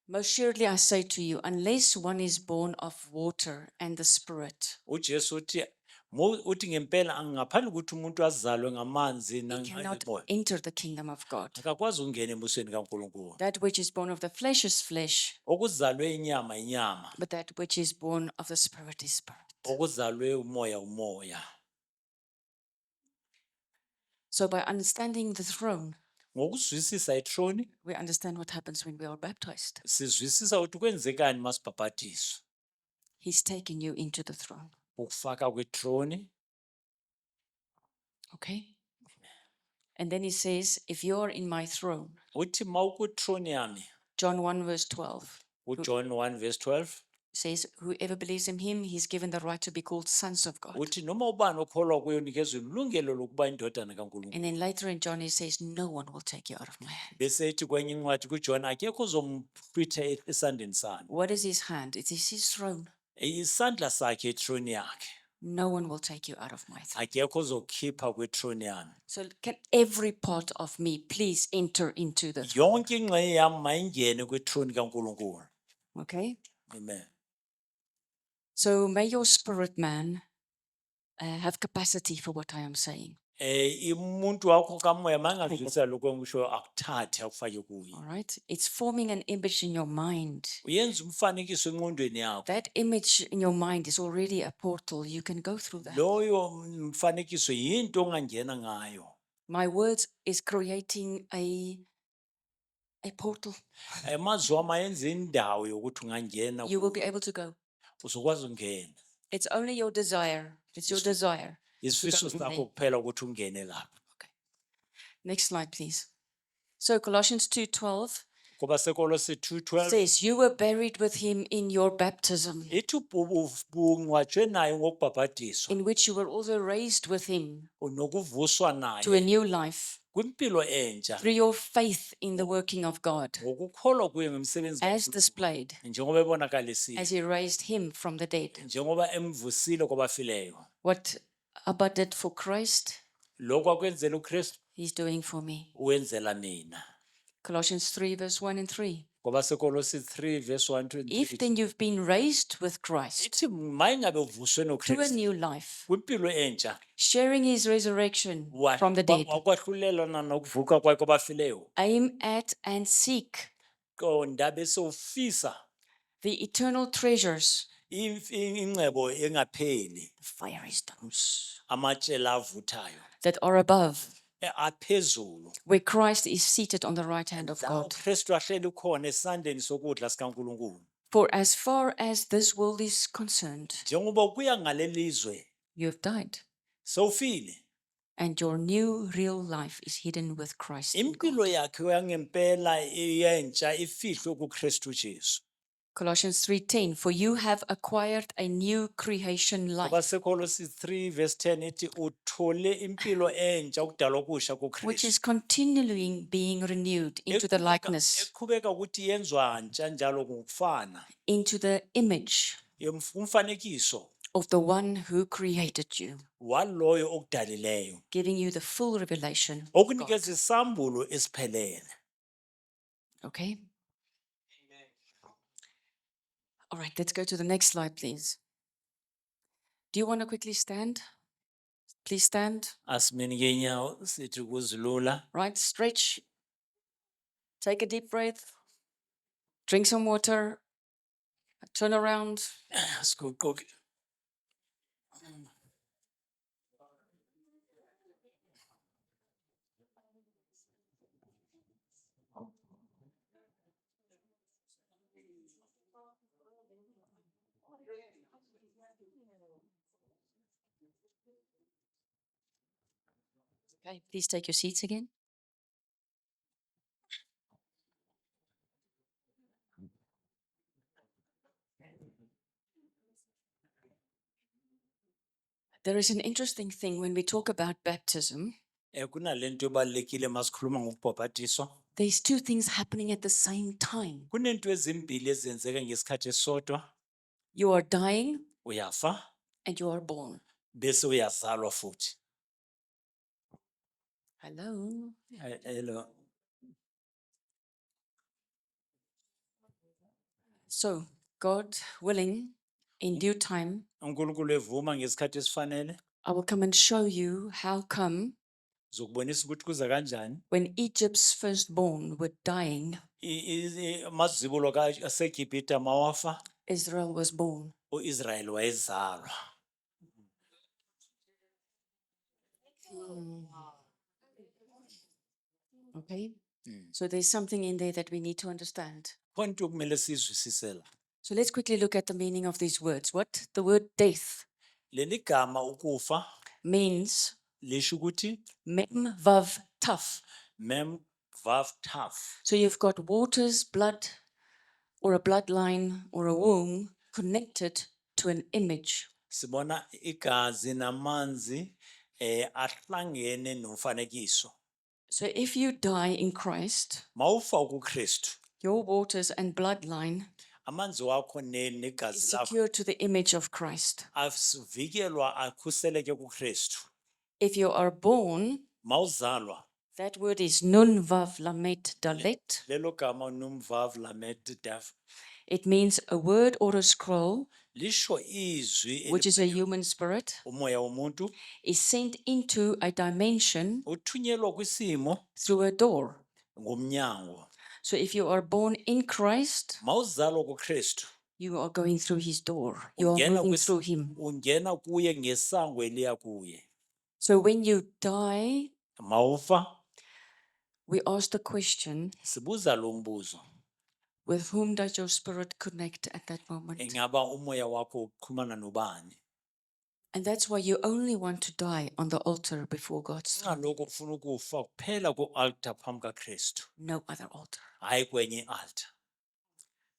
most surely I say to you, unless one is born of water and the Spirit, uJesu uthi Uthi ngempela ngaphandle ukuthi umuntu azalwe ngamanzi he cannot nomoya, enter the kingdom of God. akakwazi ukungena embusweni kaNkulunkulu. That which is born of the flesh is flesh, Okuzalwe inyama inyama, but that which is born of the spirit is spirit. okuzalwe umoya umoya. So by understanding the throne, Ngokuzwisisa ithrone, we understand what happens when we are baptized. sizwisisa ukuthi kwenzekani masibhabhatiswa. He's taken you into the throne. Ukufaka kwithrone, Okay? And then he says, if you're in my throne, uthi mawukwithrone yami, John 1 verse 12 uJohn 1 verse 12, says, whoever believes in him, he's given the right to be called sons of God. uthi noma ubani okholwa kuye unikezwe ilungelo lokuba indodana kaNkulunkulu. And then later in John, he says, no one will take you out of my hand. Bese ethi kwenye incwadi kuJohn, akekho ozomhlwitha esandleni sami. What is his hand? It is his throne. Isandla sakhe ithrone yakhe. No one will take you out of my throne. Akekho ozokhipha kwithrone yami. So can every part of me please enter into the throne? Yonke ingxenye yami mayingene kwithrone kaNkulunkulu. Okay? Amen. So may your spirit man have capacity for what I am saying. Umuntu wakho kamoya mangazwisisa lokho ngisho akuthathe akufake kuye. All right? It's forming an image in your mind. Uyenza umfanekiso engqondweni yakho. That image in your mind is already a portal. You can go through that. Loyo mfanekiso yinto ongangena ngayo. My words is creating a portal. Amazwi wami ayenza indawo yokuthi ungangena You will be kuyo. able to go. Uzokwazi ukungena. It's only your desire. It's your desire. Isifiso in sakho there. kuphela ukuthi ungene lapho. Next slide, please. So Colossians 2:12 Kuba seKolose 2:12 says, you were buried with him in your baptism, ithi bungcwatshwe naye ngokubhabhadiswa in which you were also raised with him nokuvuswa to a naye new life kwimpilo entsha through your faith in the working of God, ngokukholwa kuye ngomsebenzi as kaNkulunkulu. displayed Njengoba ebonakalisiwe, as he raised him from the dead. njengoba emvusile kwabafileyo. What Abba did for Christ, Lokho akwenzela uKristu he's doing for me. uwenzela mina. Colossians 3 verse 1 and 3. Ngoba seKolose 3 verse 1 to If 3 then you've been raised with Christ ithi mayingabe uvuswe to a noKristu new life, kwimpilo entsha sharing his resurrection from the dead, wakwahlulelana nokuvuka kwakhe kwabafileyo, aim at and seek qonda bese ufisa the eternal treasures, ingcebo engapheli, the fiery stones amatshela avuthayo that are above, aphezulu, where Christ is seated on the right hand of la God. uKristu ahleli khona esandleni sokudla sikaNkulunkulu. For as far as this world is concerned, Njengoba kuya ngalelizwe you have died, sowufile, and your new real life is hidden with Christ in impilo God. yakhe yangempela yentsha ifihlwe kuKristu Jesu. Colossians 3:10, for you have acquired a new creation Ngoba life, seKolose 3 verse 10 ithi uthole impilo entsha ukudalwa okusha which is kuKristu. continually being renewed into the likeness, Eqhubeka ukuthi yenzwa ntsha njalo ngokufana. into the image Umfanekiso of the one who created you, waloyo okudalileyo. giving you the full revelation of God. Okunikeza isambulo esiphelele. Okay? All right, let's go to the next slide, please. Do you want to quickly stand? Please stand. Asiminike inyawo sithi kuzilula. Right, stretch. Take a deep breath. Drink some water. Turn around. Siguquke. Okay, please take your seats again. There is an interesting thing when we talk about baptism. Kunalento ebalekile masikhuluma ngokubhabhatiswa. There's two things happening at the same time. Kunento ezimbili ezenzeka ngesikhathi esodwa. You are dying Uyafa and you are born. bese uyazalwa futhi. Hello. Hello. So, God willing, in due time, uNkulunkulu evuma ngesikhathi esifanele I will come and show you how come zokubonisa ukuthi kuza kanjani when Egypt's firstborn were dying, amazibulo aseGibhita mawafa Israel was born. uIsrayeli wayezalwa. Okay? So there's something in there that we need to understand. Khona into okumele sizwisise la. So let's quickly look at the meaning of these words. What the word death Leli gama ukufa means, lisho ukuthi mem vav taf. mem vav taf. So you've got waters, blood, or a bloodline, or a womb connected to an image. Sibona igazi namanzi ahlangene nomfanekiso. So if you die in Christ, Mawufa kuKristu your waters and bloodline amanzi wakho is negazi lakho secure to the image of Christ. avikelwa akhuseleke kuKristu. If you are born, Mawuzalwa that word is nun vav lamet dalet. lelo gama numvav lamet daf It means a word or a scroll, lisho izwi which is a human spirit, umoya womuntu is sent into a dimension uthunyelwa kwisimo through a door. ngomnyango. So if you are born in Christ, Mawuzalwa kuKristu you are going through his door. You are ungena moving through him. ungena kuye ngesango eliya kuye. So when you die, Mawufa we ask the question, sibuza lo mbuzo, with whom does your spirit connect at that moment? engaba umoya wakho uxhumana nobani? And that's why you only want to die on the altar before God's throne. Ngaloko ufuna ukufa kuphela ku-altar phambi kaKristu, No other altar. hayi kwenye altar.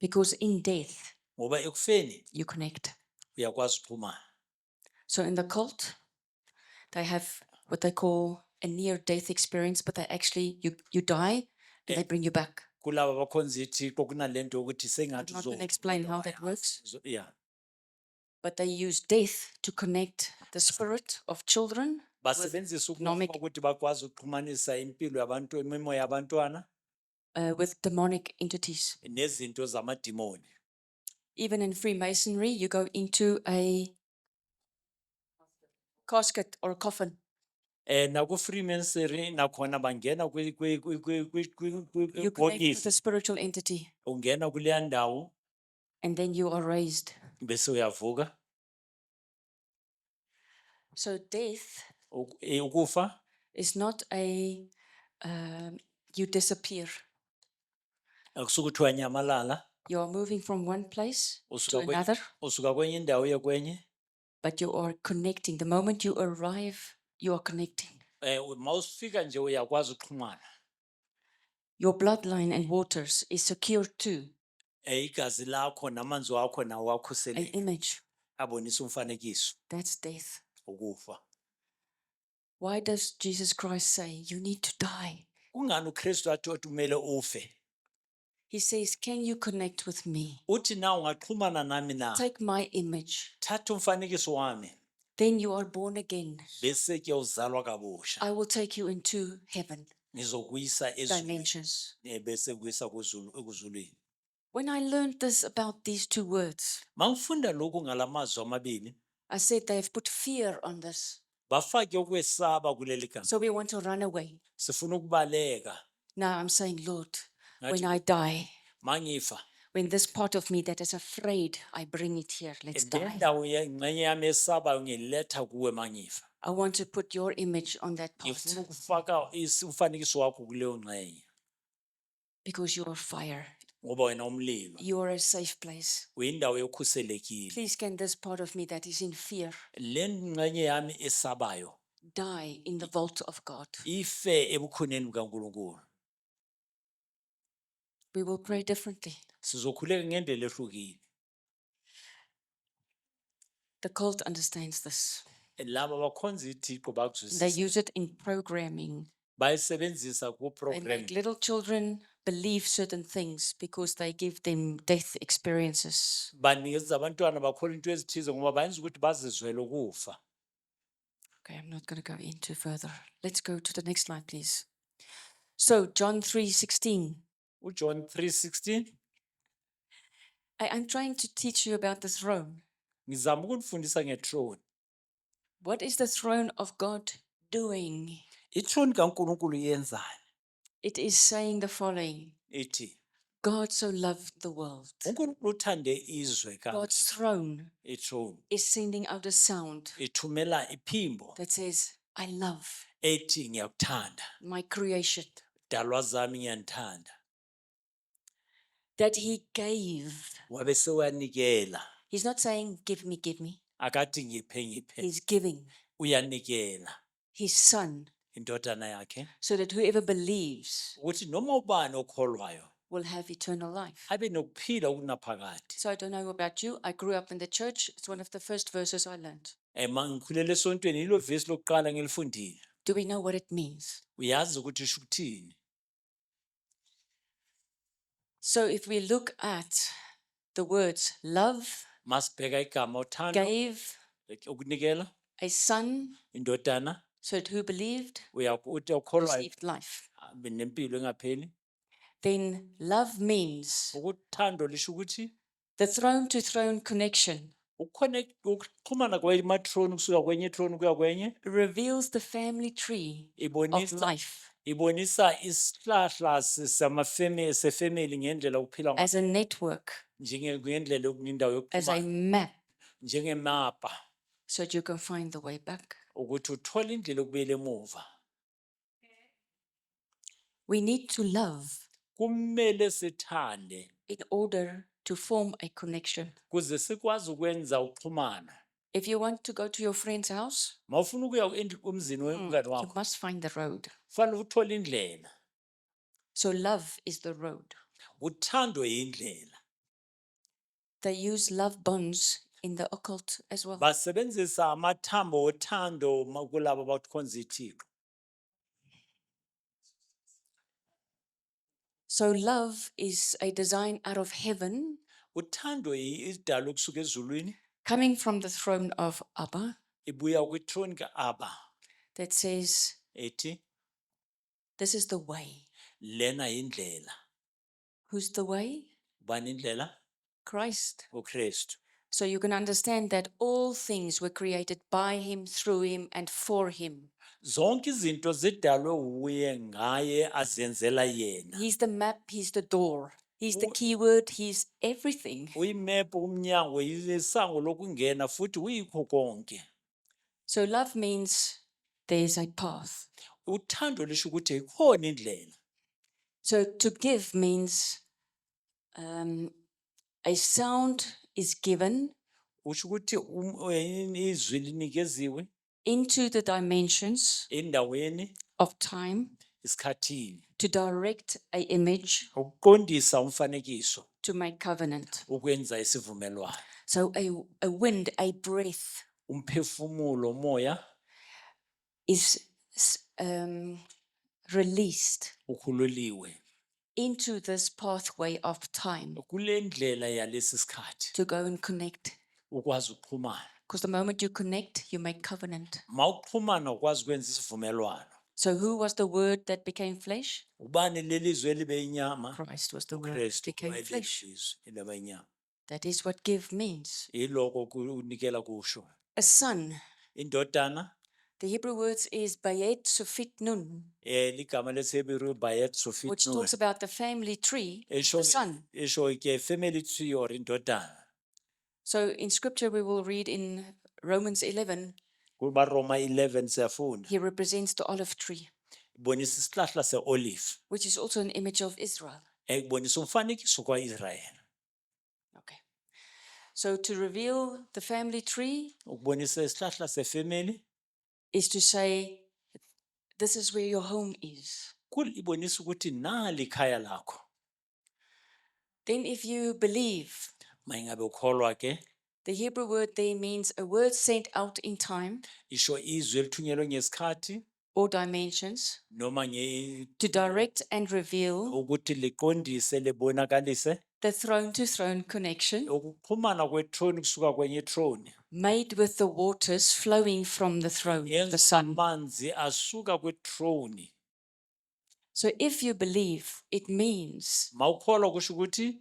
Because in death, Ngoba ekufeni you connect. uyakwazi ukuxhumana. So in the cult, they have what they call a near-death experience, but they actually, you die and they bring you back. Kulaba abakhonza ithixo kunalento yokuthi sengathi I'm not going to explain how that works, yeah. but they use death to connect the spirit of children Basebenzisa ukufa economic- ukuthi bakwazi ukuxhumanisa impilo yabantu, imimoya yabantwana with demonic entities. nezinto zamadimoni. Even in Freemasonry, you go into a casket or a coffin, Naku Freemasonry nakhona bangena you connect with kwibhokisi, a spiritual entity, ungena kuleya ndawo and then you are raised. bese uyavuka. So death Ukufa is not you disappear. akusuka kuthiwa nyamalala, You are moving from one place to usuka another, usuka kwenye indawo uye kwenye. but you are connecting. The moment you arrive, you are connecting. Mawusifika nje uyakwazi ukuxhumana. Your bloodline and waters is secure to Igazi lakho namanzi wakho nawo an akhuseleke, image. abonisa umfanekiso That's death. ukufa. Why does Jesus Christ say you need to die? Kungani uKristu athi kumele ufe? He says, can you connect with me? Uthi na ungaxhumana nami na? Take my image. Thatha umfanekiso wami Then you are born again. bese ke uzalwa kabusha. I will take you into heaven Ngizokuyisa ezulwini dimensions. bese kuyisa ekuzulwini. When I learned this about these two words, Mangifunda lokhu ngalamazwi amabili, I said they have put fear on this. bafake ukwesaba kuleli gama. So we want to run away. Sifuna ukubaleka. Now I'm saying, Lord, when Ngathi, I die, mangifa when this part of me that is afraid, I bring it here. Let's le die. ndawo ingxenye yami esabayo ngiletha kuwe mangifa. I want to put your image on that part Ngifuna ukufaka umfanekiso wakho kuleyo ngxenye because you are fire. ngoba wena umlilo, You are a safe place. uyindawo yokhuselekile. Please, can this part of me that is in fear Le ngxenye yami esabayo die in the vault of God? ife ebukhoneni bukaNkulunkulu. We will pray differently. Sizokhuleka ngendlela ehlukile. The cult understands this. Laba abakhonza ithixo They bakuzwisisa, use it in programming. bayisebenzisa They ku-program. make little children believe certain things because they give them death experiences. Banikeza abantwana bakhola into ezithize ngoba bayenza ukuthi bazizwele ukufa. Okay, I'm not going to go into further. Let's go to the next slide, please. So, John 3:16. UJohn 3:16 I'm trying to teach you about the throne. ngizama ukunifundisa ngethrone. What is the throne of God doing? Ithrone kaNkulunkulu iyenzani? It is saying the following. Ithi God so loved the world. uNkulunkulu uthande izwe God's kangaka. throne Ithrone is sending out a sound ithumela iphimbo that says, I love ethi ngiyakuthanda. my creation. Dalwa zami ngiyanithanda. That he gave. Wabe sewanikela. He's not saying, give me, give me. Akathi ngiphe ngiphe. He's giving Uyanikela his son indodana yakhe so that whoever believes ukuthi noma ubani okholwayo will have eternal life. abe nokuphila okunaphakade. So I don't know about you. I grew up in the church. It's one of the first verses I learned. Mangikhulele esontweni yilo verse lokuqala ngilifundile. Do we know what it means? Uyazi ukuthi isho ukuthini? So if we look at the words love, Masibheka igama uthando, gave ukunikela, a son indodana, so that who believed uthi okholwayo received life. abe nempilo engapheli. Then love means Ukuthando lisho ukuthi the throne to throne connection ukuxhumana kwematroni kusuka kwenye throne kuya kwenye reveals the family tree of ibonisa life ibonisa isihlahla sefamily ngendlela ukuphila as a network, ngendlela indawo as a yokuxhumana map, njengemapa so that you can find the way back. ukuthi uthole indlela okubuyela emuva. We need to love Kumele sithande in order to form a connection. kuze sikwazi ukwenza ukuxhumana. If you want to go to your friend's house, Mawufuna ukuya emzini womngane you wakho must find the road. kufanele uthole indlela. So love is the road. Uthando yindlela. They use love bonds in the occult as well. Basebenzisa amathambo othando kulabo abakhonza iThixo. So love is a design out of heaven, Uthando idalo kusuka ezulwini coming from the throne of Abba, ibuya kwithrone kaAbba that says, ethi this is the way. lena indlela. Who's the way? Bani indlela? Christ. uKristu. So you can understand that all things were created by him, through him, and for him. Zonke izinto zidalwe uye ngaye azenzela yena. He's the map, he's the door, he's the U- keyword, he's everything. Uyimap umnyango yisango lokungena futhi uyikho konke. So love means there's a path. Uthando lisho ukuthi ikhona indlela. So to give means a sound is given Usho ukuthi izwi linikeziwe into the dimensions endaweni of time isikhathini to direct a image ukuqondisa umfanekiso to make covenant. ukwenza isivumelwano. So a wind, a breath Umphefumulo moya is released ukhululiwe into this pathway of time kule ndlela yalesi sikhathi to go and connect. ukwazi ukuxhumana. Because the moment you connect, you make covenant. Mawuxhumana ukwazi ukwenza isivumelwano. So who was the word that became flesh? Ubani lelizwe libe inyama? Christ was the word that uKristu became flesh. libe inyama. That is what give means. Iloko kunikela kusho. A son. Indodana The Hebrew words is bayet sufit nun, ligama lesebiri bayet sofit which nu. talks about the family tree, the son. Esho ke family tree or indodana. So in scripture we will read in Romans 11, Kuba Roma 11 siyafunda. he represents the olive tree, Ibonisa isihlahla seolive. which is also an image of Israel. Ibonisa umfanekiso kwaIsrael. Okay. So to reveal the family tree Ukubonisa isihlahla sefamily is to say, this is where your home is. ibonisa ukuthi nali ikhaya lakho. Then if you believe, Mayingabe ukholwa ke the Hebrew word there means a word sent out in time isho izwi elithunyelwe ngesikhathi or dimensions noma to direct and reveal ukuthi liqondise libonakalise the throne to throne connection ukuxhumana kwethrone kusuka kwenye throne made with the waters flowing from the throne, the yenza sun. amanzi asuka kwethrone. So if you believe, it means Mawukholwa kusho ukuthi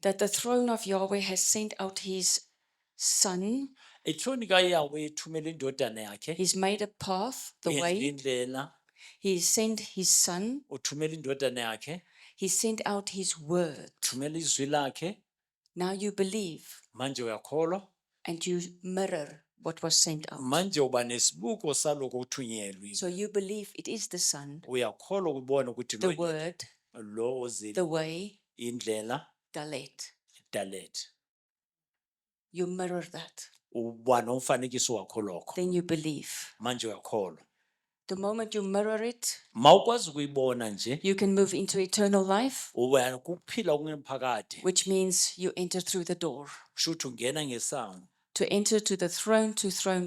that the throne of Yahweh has sent out his son. Itroni kaYahweh ithumela indodana yakhe, He's made a path, the yenza way. indlela, He sent his son. uthumela indodana yakhe, He sent out his word. thumela izwi lakhe, Now you believe manje uyakholwa, and you mirror what was sent out. manje uba nesibuko saloko uthunyelwe. So you believe it is the son, Uyakholwa ukubona ukuthi the word, lo ozile the way, indlela, Dalet. dalet. You mirror that. Uba nomfanekiso wakho lokho, Then you believe. manje uyakholwa. The moment you mirror it, Mawukwazi ukuyibona nje, you can move into eternal life, uba kuphila okungephakade, which means you enter through the door. kushuthi ungena ngesango. To enter to the throne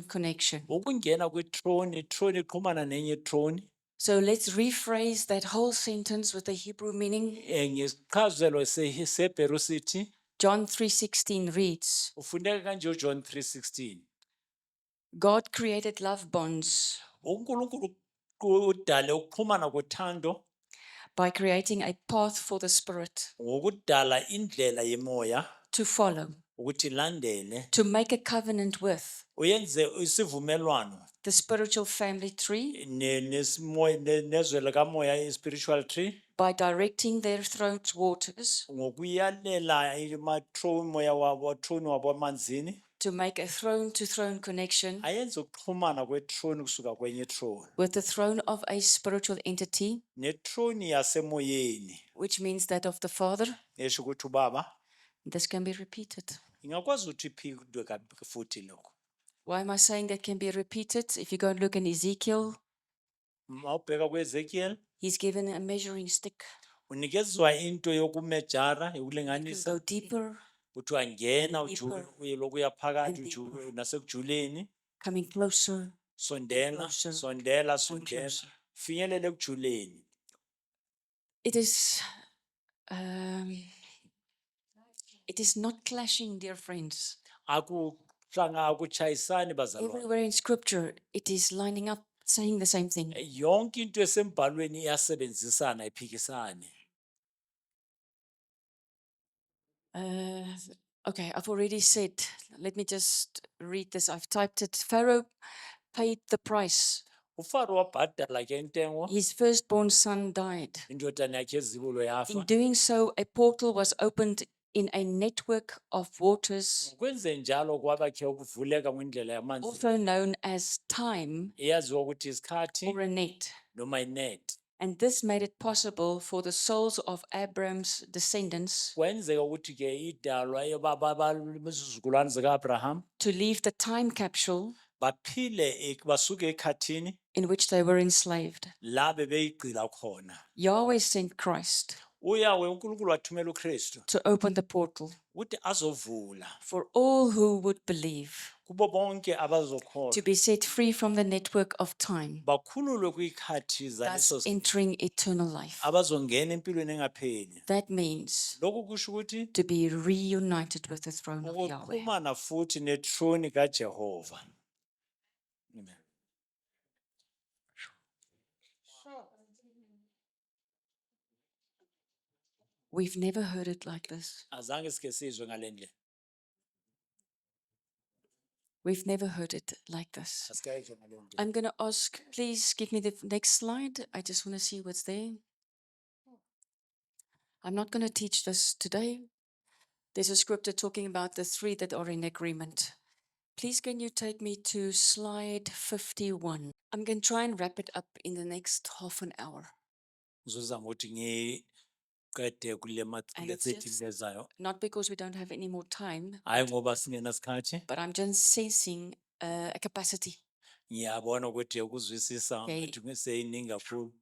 connection. Ukungena kwitroni, itroni iqhumana nenye itroni. So let's rephrase that whole sentence with the Hebrew meaning. Ngesichazelo seHebheru sithi, John 3:16 reads, ufundeka kanje uJohn 3:16. God created love bonds uNkulunkulu udale ukuxhumana kothando by creating a path for the Spirit ngokudala indlela yemoya to follow, ukuthi ilandele, to make a covenant with uyenze isivumelwano the spiritual family tree nezwe likamoya i-spiritual tree, by directing their throat waters ngokuyalela umoya wabo throne wabo emanzini, to make a throne to throne connection ayenze ukuxhumana kwetroni kusuka kwenye itroni with the throne of a spiritual entity, netroni yasemoyeni, which means that of the Father. esho ukuthi ubaba. This can be repeated. Ingakwazi ukuthi iphindwe futhi lokho. Why am I saying that can be repeated? If you go and look in Ezekiel, Mawubheka kweZekiel, he's given a measuring stick. unikezwa into yokumejara, You can yokulinganisa, go deeper, uthi uyangena and deeper, uyelokuya phakathi and deeper. nasekujuleni, coming closer. sondela, Closer, sondela, and sondela, closer. finyelele ekujuleni. Um, it is not clashing, dear friends. Akuchayisani bazalwane. Everywhere in scripture, it is lining up, saying the same thing. Yonke into esembhalweni iyasebenzisana iphikisane. Okay, I've already said, let me just read this. I've typed it. Pharaoh paid the price. uFaro wabhadala ke intengo, His firstborn son died. indodana yakhe ezibulo In yafa. doing so, a portal was opened in a network of waters, Kwenze njalo kwabakhe ukuvuleka kwindlela yamanzi, also known as time eyaziwa ukuthi isikhathi or a net. noma inet. And this made it possible for the souls of Abram's descendants Kwenzeka ukuthi ke idalwa izizukulwane zikaAbraham to leave the time capsule baphile basuke ekhathini in which they were enslaved. la bebeyigcila khona. Yahweh sent Christ Uyawe uNkulunkulu wathumela uKristu to open the portal ukuthi azovula for all who would believe, kubo bonke to abazokholwa be set free from the network of time, bakhululwe kwikhathi thus zaleso entering eternal life. abazongena empilweni engapheli. That means Lokhu kusho ukuthi to be reunited with the throne of Yahweh. ukuxhumana futhi nethrone kaJehova. Amen. We've never heard it like this. Azange sike sizwe ngale ndlela. We've never heard it like this. Asikayizwe ngale ndlela. I'm going to ask, please give me the next slide. I just want to see what's there. I'm not going to teach this today. There's a scripture talking about the three that are in agreement. Please, can you take me to slide 51? I'm going to try and wrap it up in the next half an hour. Ngizozama ukuthi ngiqede kule And it's 30 just- lezayo. Not because we don't have any more time, Hayi ngoba singena sikhathi. but I'm just sensing a capacity. Ngiyabona ukuthi ukuzwisisa Okay. ukuthi kuseyiningi kakhulu.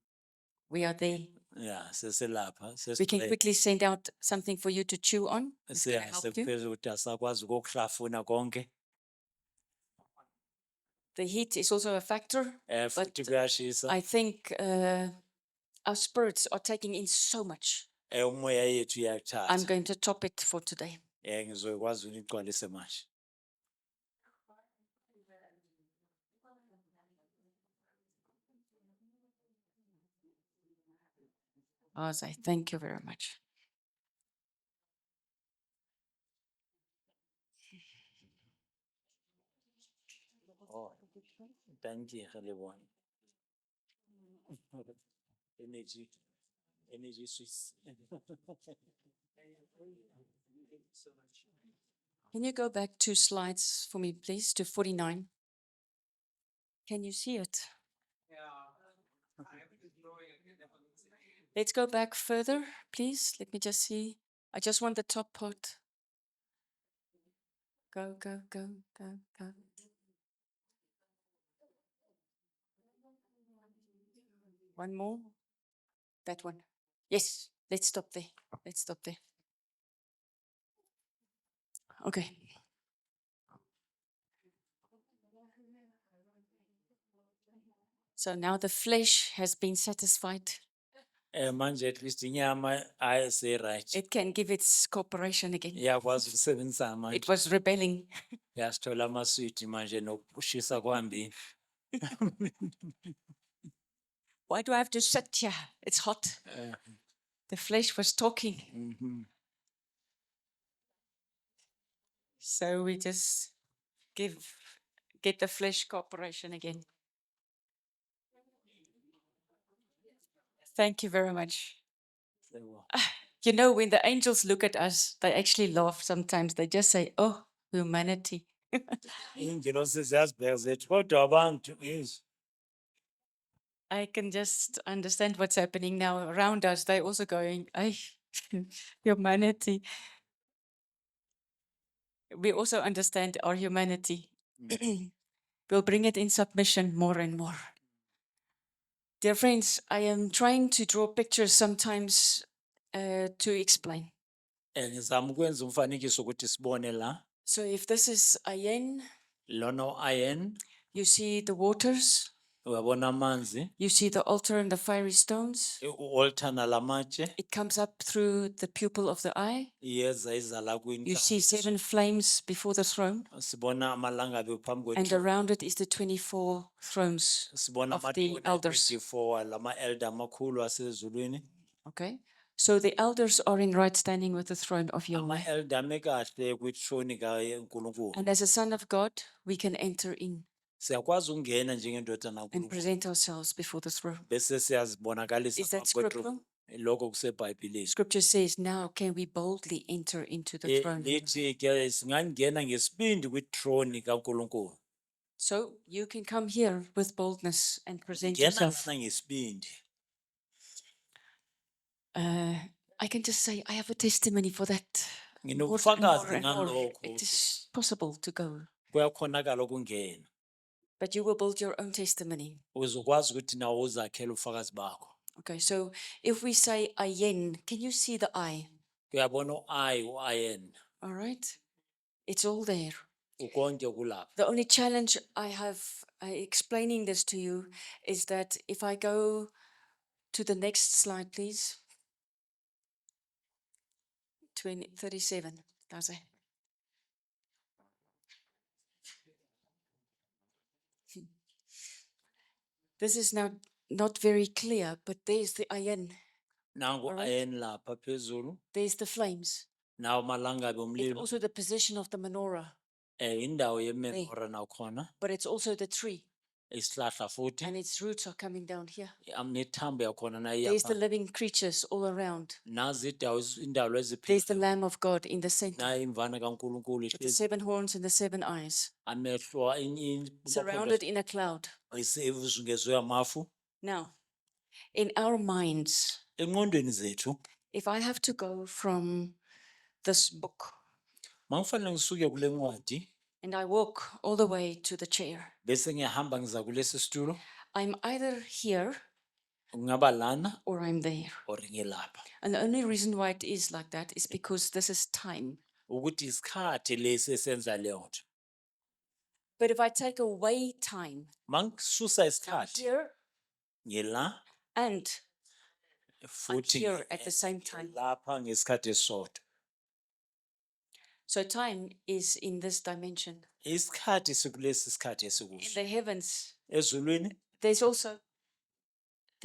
We are there. Yeah, seselapha. We can quickly send out something for you to chew on. It's gonna help you. Sekuphezulu ukuthi asakwazi ukuhlafuna konke. The heat is also a factor. Futhi kuyashisa. I think our spirits are taking in so much. Umoya yethu I'm iyathatha. going to top it for today. Ngizokwazi ukugcwalisa manje. Azai, thank you very much. Oh, thank you, Lebohang. Energy Swiss. Can you go back 2 slides for me, please, to 49? Can you see it? Let's go back further, please. Let me just see. I just want the top part. Go, go, go, go, go. One more. That one. Yes, let's stop there. Let's stop there. Okay. So now the flesh has been satisfied. Manje at least inyama ayese right. It can give its cooperation again. Iyakwazi ukusebenzisa It manje. was rebelling. Yasithola amaswiti manje nokushisa kwambini. Why do I have to sit here? It's hot. The flesh was talking. So we just get the flesh cooperation again. Thank you very much. You know, when the angels look at us, they actually laugh sometimes. They just say, oh, humanity. Ingelosi ziyazibheka zethu kodwa abantu is I can just understand what's happening now around us. They're also going, ay, humanity. We also understand our humanity. We'll bring it in submission more and more. Dear friends, I am trying to draw pictures sometimes to explain. ngizama ukwenza umfanekiso ukuthi sibone la. So if this is Ayen, Lona iron, you see the waters, uyabona amanzi, you see the altar and the fiery stones. altar nalamatshe, It comes up through the pupil of the eye. iyeza izala You see 7 flames before the throne, sibona amalangabi phambi and kwethu. around it is the 24 thrones Sibona of the amathrone elders. 24 lama elder amakhulu asezulwini. Okay, so the elders are in right standing with the throne of Ama Yahweh. elder amekahle kwithrone kaNkulunkulu. And as a son of God, we can enter in Siyakwazi ukungena njengendodana and kaNkulunkulu present ourselves before the throne. bese siyazibonakalisa Is that phambi kwethrone. scriptural? Lokho kuseBhayibhelini. Scripture says, now can we boldly enter into the throne? Lithi ke singangena ngesibindi kwithrone kaNkulunkulu. So you can come here with boldness and present Ngena yourself. lana ngesibindi. I can just say, I have a testimony for that. More and Nginobufakazi more and more. ngalokho. It is possible to go, Kuyakhonakala ukungena. but you will build your own testimony. Uzokwazi ukuthi nawo uzakhele ufakazi bakho. Okay, so if we say Ayen, can you see the eye? Uyabona u-iron. All right, it's all there. Ukonke kulapha. The only challenge I have explaining this to you is that if I go to the next slide, please. 37, that's it. This is now not very clear, but there's the Ayen, Nangu Alright. iron lapha phezulu. there's the flames. Nawo amalangabi It's omlilo. also the position of the menorah, Indawo yemenorah nakhona. but it's also the tree, Isihlahla futhi. and its roots are coming down here. Nethambo yakhona There's the nayiyapha. living creatures all around. Nazi indalo There's the eziphilayo. Lamb of God in the center, Nayi imvana kaNkulunkulu with the ihlezi. 7 horns and the 7 eyes, Amehlo surrounded in a cloud. izungezwe amafu. Now, in our minds, Engqondweni zethu if I have to go from this book mangifanele ngisuke kule ncwadi and I walk all the way to the chair, bese ngiyahamba ngiza kulesi situlo I'm either here ngingaba lana or I'm there. or ngilapha. And the only reason why it is like that is because this is time. Ukuthi isikhathi lesi esenza leyo nto. But if I take away time, Mangisusa I'm isikhathi here ngila and I'm futhi here at the same time. lapha ngesikhathi esisodwa. So time is in this dimension. Isikhathi sikulesi sikhathi In esikuso. the heavens, Ezulwini there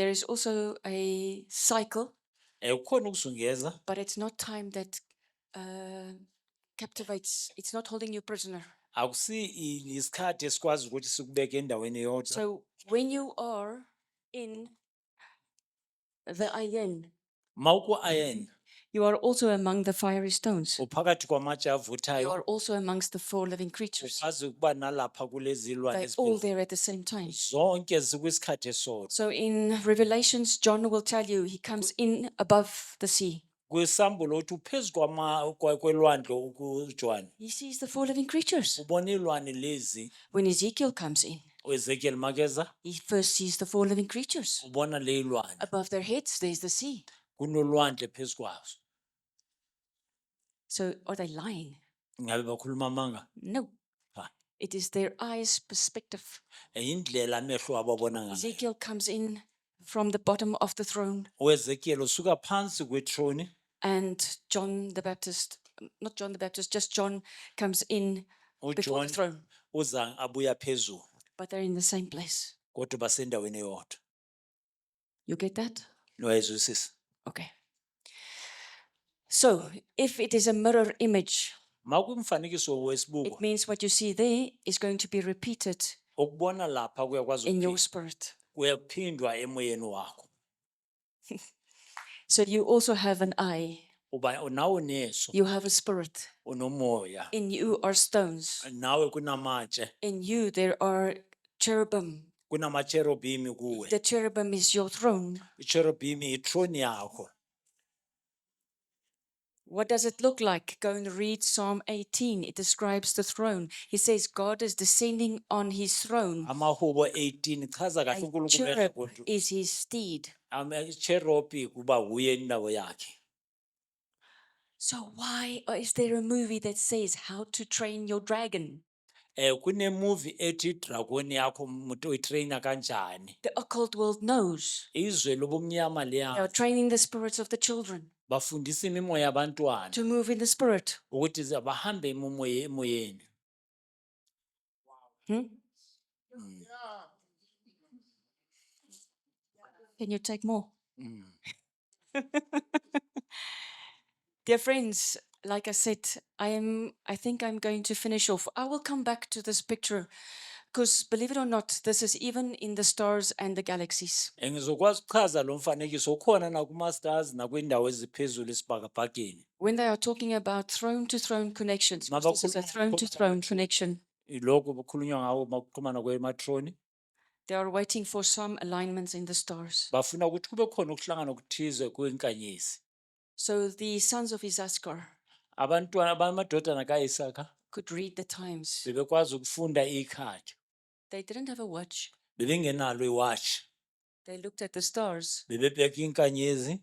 is also a cycle, kukhona ukuzungeza but it's not time that captivates. It's not holding you prisoner. isikhathi esikwazi ukuthi sikubeke endaweni eyodwa. So when you are in the iron, Mawuku iron, you are also among the fiery stones. uphakathi kwamatshe You avuthayo, are also amongst the four living creatures. ukwazi ukuba nalapha kulezi ilwane They're all eziphilayo. there at the same time. Zonke zikwisikhathi esodwa. So in Revelations, John will tell you he comes in above the sea. Kwisambulo uthi uphezu kwelwandle uJohn. He sees the four living creatures. Ubona ilwane lezi, When Ezekiel comes in, uEzekiel makeza, he first sees the four living creatures. ubona le ilwane. Above their heads, there's the sea. Kunolwandle phezu kwazo. So are they lying? Ngabe bakhuluma amanga? No. Cha. It is their eyes' perspective. Indlela amehlo ababona ngayo. Ezekiel comes in from the bottom of the throne, uEzekiel usuka phansi kwethrone, and John the Baptist, not John the Baptist, just John comes in before uJohn the throne, uza abuya phezulu, but they're in the same place. kodwa basendaweni eyodwa. You get that? Uyayizwisisa? Okay. So if it is a mirror image, Makumfanekiso wesibuko, it means what you see there is going to be repeated ukubona lapha kuyakwazi in your spirit. kuyaphindwa emoyeni wakho. So you also have an eye, Uba nawe neso, you have a spirit. unomoya, In you are stones. nawe kunamatshe, In you there are cherubim. kunamacherubimi kuwe. The cherubim is your throne. Icherubimi ithrone yakho. What does it look like? Go and read Psalm 18. It describes the throne. He says God is descending on his throne. Amahubo 18 chaza kahle A uNkulunkulu cherub ehlekodwa. is his steed. Cherubhi kuba uye indawo yakhe. So why is there a movie that says how to train your dragon? Kune movie ethi dragon yakho umuntu uyitraina kanjani. The occult world knows. Izwe lobumnyama They are leya training the spirits of the children bafundisa imimoya yabantwana to move in the spirit. ukuthi bahambe emoyeni. Hmm? Can you take more? Dear friends, like I said, I think I'm going to finish off. I will come back to this picture because believe it or not, this is even in the stars and the galaxies. Ngizokwazi ukuchaza lo mfanekiso ukhona na kuma stars nakwindawo eziphezulu esibhakabhakeni. When they are talking about throne to throne connections, 'cause this is a throne to throne connection, Lokho kukhulunywa ngawo makuxhumana kwematroni. they are waiting for some alignments in the stars. Bafuna ukuthi kube khona ukuhlangana okuthize kwenkanyezi. So the sons of Issachar Abantwana bamadodana kaIsaka could read the times. bebekwazi ukufunda ikhadi. They didn't have a watch. Bebengenalo iwatch. They looked at the stars. Bebebheka inkanyezi,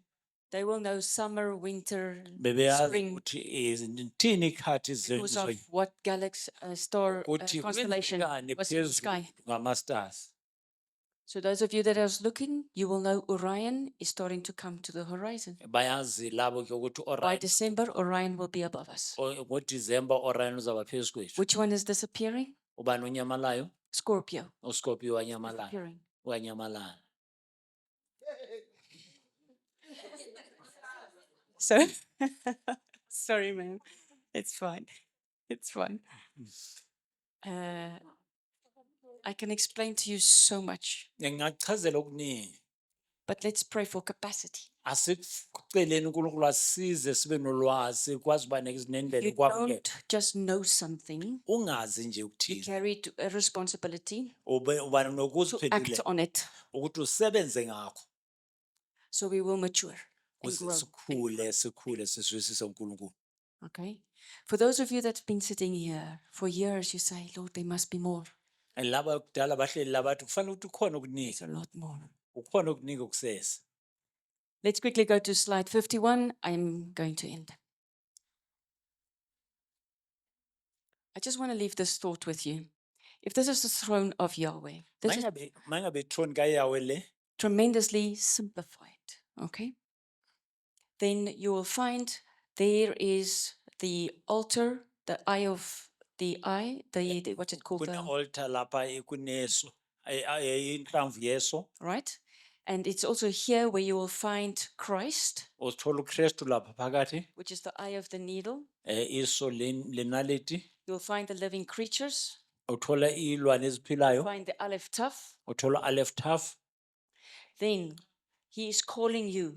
They will know summer, winter, bebeyazi spring, ukuthi thini ikhadi because of what galaxy, star ukuthi constellation kwenzekani was in the phezulu sky. ngama-stars. So those of you that are looking, you will know Orion is starting to come to the horizon. Bayazi labo ke ukuthi By Orion, December, Orion will be above us. ngoDisemba Orion uzaba phezu kwethu. Which one is disappearing? Ubani onyamalayo? Scorpio. uScorpio wanyamalayo. Disappearing. Wanyamalala. So, sorry, ma'am. It's fine. It's fine. I can explain to you so much, Ngingakuchazela okuningi. but let's pray for capacity. Asikuceleni uNkulunkulu asize sibe nolwazi sikwazi uba nendlela You ukwamukela. don't just know something, Ungazi nje you ukuthini. carry a responsibility Uba to nokuziphendule act on it. ukuthi usebenze ngakho. So we will mature and Ukuze grow. sikhule sizwisise uNkulunkulu. Okay. For those of you that have been sitting here for years, you say, Lord, there must be more. Laba kudala bahleli labathi kufanele ukuthi ukhona There's okuningi. a lot more. Ukhona okuningi okusesa. Let's quickly go to slide 51. I'm going to end. I just want to leave this thought with you. If this is the throne of Yahweh, this is Mangabe throne kaYahweh le, tremendously simplified, okay? Then you will find there is the altar, the eye of the eye, what's it called? kune altar lapha kuneso, inhlamvu yeso, Right? And it's also here where you will find Christ, uthola uKristu lapha phakathi, which is the eye of the needle. iso lenaliti, You'll find the living creatures. uthola ilwane You'll eziphilayo, find the Aleph Taf. uthola Aleph Taf, Then he is calling you.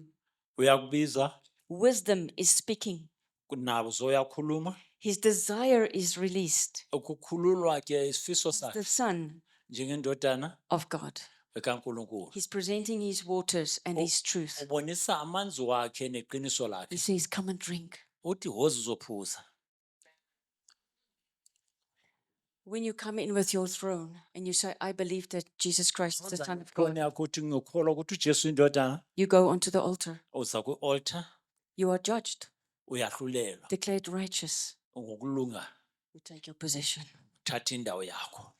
uyakubiza, Wisdom is speaking. nazo uyakhuluma, His desire is released. ukukhululwa ke isifiso As the sakhe Son njengendodana of God. kaNkulunkulu. He's presenting his waters and his truth. Ubonisa amanzi wakhe neqiniso He lakhe. says, come and drink. Uthi woza uzophuza. When you come in with your throne and you say, I believe that Jesus Christ is the Son of Khona God, yakho uthi ngikholwa ukuthi uJesu indodana, you go onto the altar. uza ku-altar, You are judged, uyahlulelwa declared righteous. ngokulunga, You take your possession. uthatha indawo yakho.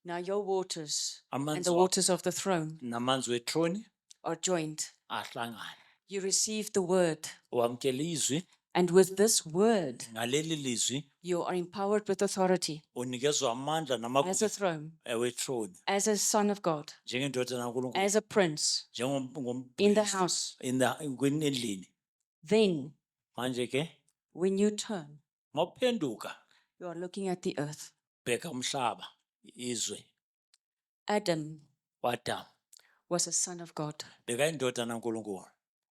Now your waters and Amanzi the wakho waters of the throne namanzi wetroni are joined. ahlangana. You receive the word. Wamkela izwi, And with this word, ngaleli lizwi you are empowered with authority unikezwa amandla as a namagugu throne, wetroni as a son of God, njengendodana kaNkulunkulu, as a prince in the njengompriest house. endlini. Then, Manje ke when you turn, mawuphenduka you are looking at the earth. bheka umhlaba, izwe, Adam wAdamu was a son of God bekayindodana kaNkulunkulu,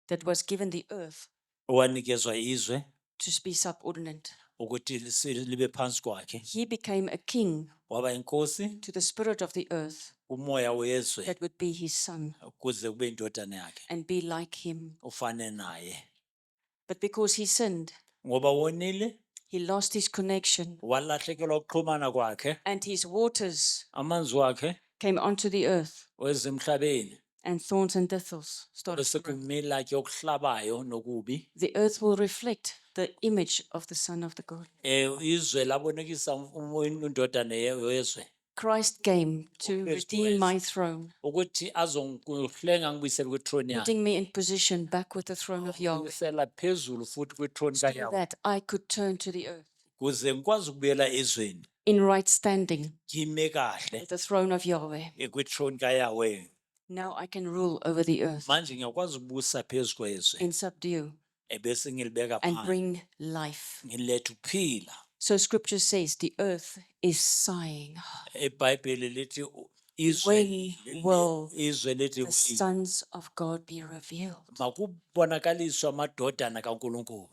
that was given the earth owanikezwa izwe to be subordinate. ukuthi libe phansi kwakhe. He became a king Waba inkosi to the spirit of the earth umoya wezwe that would be his son ukuze kube indodana yakhe and be like him. ufane naye. But because he sinned, Ngoba wonile he lost his connection walahlekelwa ukuxhumana kwakhe, and his waters amanzi wakhe came onto the earth wezemhlabeni and thorns and thistles started bese to grow. kumila ke okuhlabayo nokubi. The earth will reflect the image of the Son of the God. Izwe labonekisa indodana yezwe Christ came to uKristu redeem weza. my throne, ukuthi azongihlenga ngibuyisele kwitroni yakhe, putting me in position back with the throne of Yahweh, ngibuyisela phezulu futhi kwitroni so kaYahweh that I could turn to the earth ukuze ngikwazi ukubuyela ezweni in right standing ngime kahle with the throne of Yahweh. kwitroni kaYahweh. Now I can rule over the earth Manje ngiyakwazi ukubusa phezu kwezwe and subdue ebese ngilibeka and phansi bring life. ngiletha ukuphila. So scripture says the earth is sighing. eBhayibheli lithi When will izwe lithi the sons of God be revealed? makubonakaliswe amadodana kaNkulunkulu.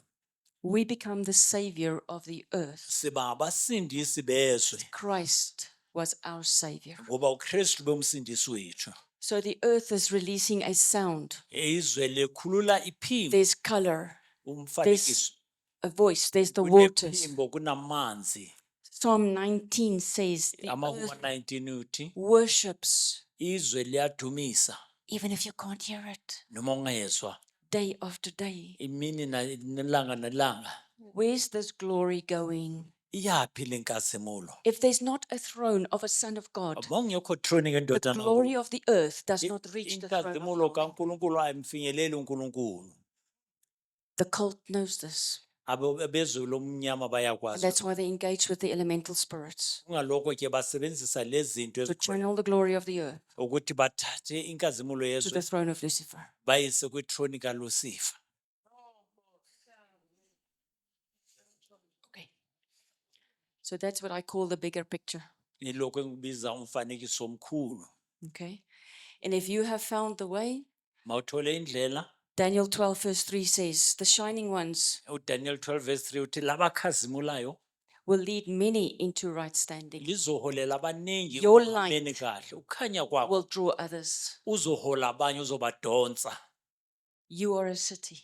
We become the savior of the earth. Siba abasindisi bezwe Christ was our savior. ngoba uKristu bomsindisi wethu. So the earth is releasing a sound. Izwe lekhulula iphimbo, There's color, umfanekiso, a voice, there's the waters. kunephimbo kunamanzi. Psalm 19 says the Amahubo earth 19 uthi worships, izwe liyadumisa even if you can't hear it, noma ungezwa day after day. imini nelanga nelanga. Where's this glory going? Iyaphi lenkazimulo? If there's not a throne of a son of God, Abongekho throne the ngendodana glory of the earth does not reach the throne of inkazimulo God. kaNkulunkulu ayimfinyeleli uNkulunkulu. The cult knows this. Abezulu omnyama And bayakwazi. that's why they engage with the elemental spirits Kungalokho ke basebenzisa lezi zinto to channel the glory of the earth ukuthi bathathe inkazimulo to yezwe the throne of Lucifer. bayise kwithrone kaLucifer. Okay. So that's what I call the bigger picture. Ilokho engikubiza umfanekiso omkhulu. Okay. And if you have found the way, Mawuthole indlela, Daniel 12 verse 3 says, the shining ones uDaniel 12 verse 3 uthi labakhazimulayo will lead many into right standing, lizoholela abaningi Your ekuhambeni kahle. Ukhanya kwakho will draw others. uzohola abanye uzobadonsa. You are a city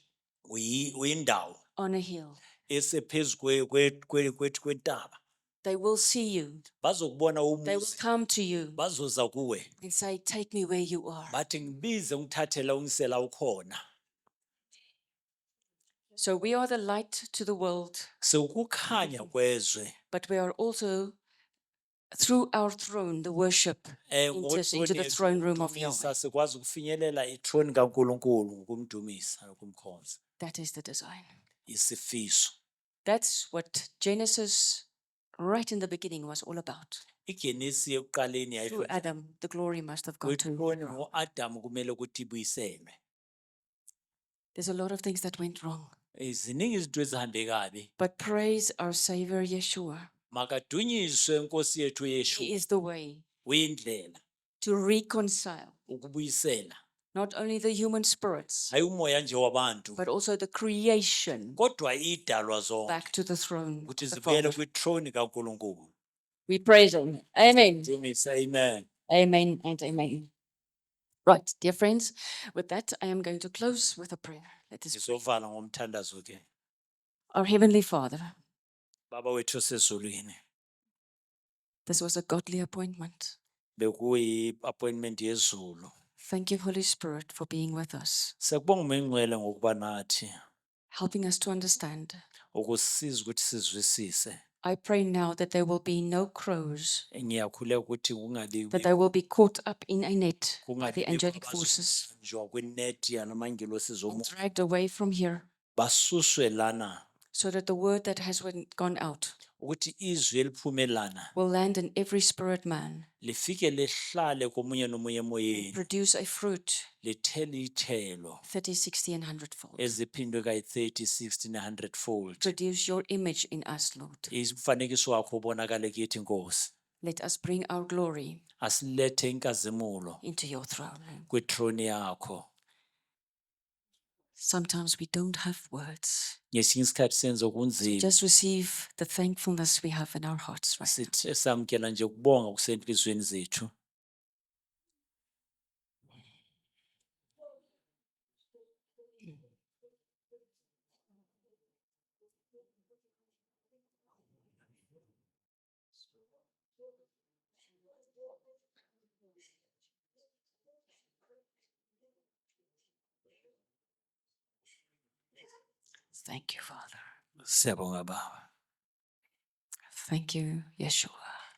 Uyindawo on a hill. esephezu kwentaba. They will see you. Bazokubona They will umuzi, come to you bazoza kuwe. and say, take me where you are. Bathi ngibize ngithathela ungisela ukhona. So we are the light to the world, Sekukhanya kwezwe. but we are also, through our throne, the worship enters into the throne room of Yahweh. Sikwazi ukufinyelela ithrone kaNkulunkulu ngokumdumisa nokumkhonza. That is the design. Isifiso. That's what Genesis, right in the beginning, was all about. iGenesi ekuqaleni Through yayifika Adam, the glory must have gone to kwithrone Israel. ngoAdamu kumele ukuthi ibuyiselwe. There's a lot of things that went wrong. Ziningi izinto ezihambe kabi. But praise our Savior Yeshua. Makadunyiswe Nkosi yethu He Yeshu. is the way Uyindlela to reconcile ukubuyisela. not only the human spirits, Hayi umoya nje wabantu. but also the creation Kodwa idalwa zonke. back to the throne of Ukuthi the zibuyele Father. kwi-throne kaNkulunkulu. We praise him. Amen. Dumisa, amen. Amen and amen. Right, dear friends, with that, I am going to close with a prayer. Let us pray. Ngizovala ngomthandazo ke. Our Heavenly Father, Baba wethu osezulwini. this was a godly appointment. Bekuyi appointment yezulu. Thank you, Holy Spirit, for being with us, Sekubonga umengcwele ngokuba nathi. helping us to understand. Ukusiza ukuthi sizwisise. I pray now that there will be no crows, Ngiyakhuleka ukuthi kungabi that they will be caught up in a net by kungabi the angelic forces abazobanjwa kwinet yanamangilosi and zomoya. dragged away from here, Basuswe lana so that the word that has gone out ukuthi izwi eliphume lana will land in every spirit man, lifike lihlale komunye nomunye emoyeni. produce a fruit Lithele ithelo 30, 60, and 100-fold. eziphindwe kayi-30, 60 ne-100 fold. Produce your image in us, Lord. Umfanekiso wakho ubonakale kithi Nkosi. Let us bring our glory Asilethe inkazimulo into your throne. kwithrone yakho. Sometimes we don't have words. Ngesinye isikhathi senze So kunzima. just receive the thankfulness we have in our hearts right now. Sithi samkela nje ukubonga kusenhlizweni zethu. Thank you, Father. Siyabonga Baba. Thank you, Yeshua.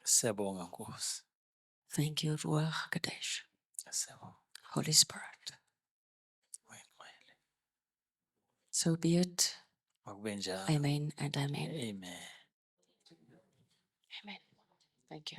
Siyabonga Nkosi. Thank you, Ruach Kadesh, Siyabonga. Holy Spirit. Wengcwele. So be it. Makube njalo. Amen and amen. Amen. Amen. Thank you.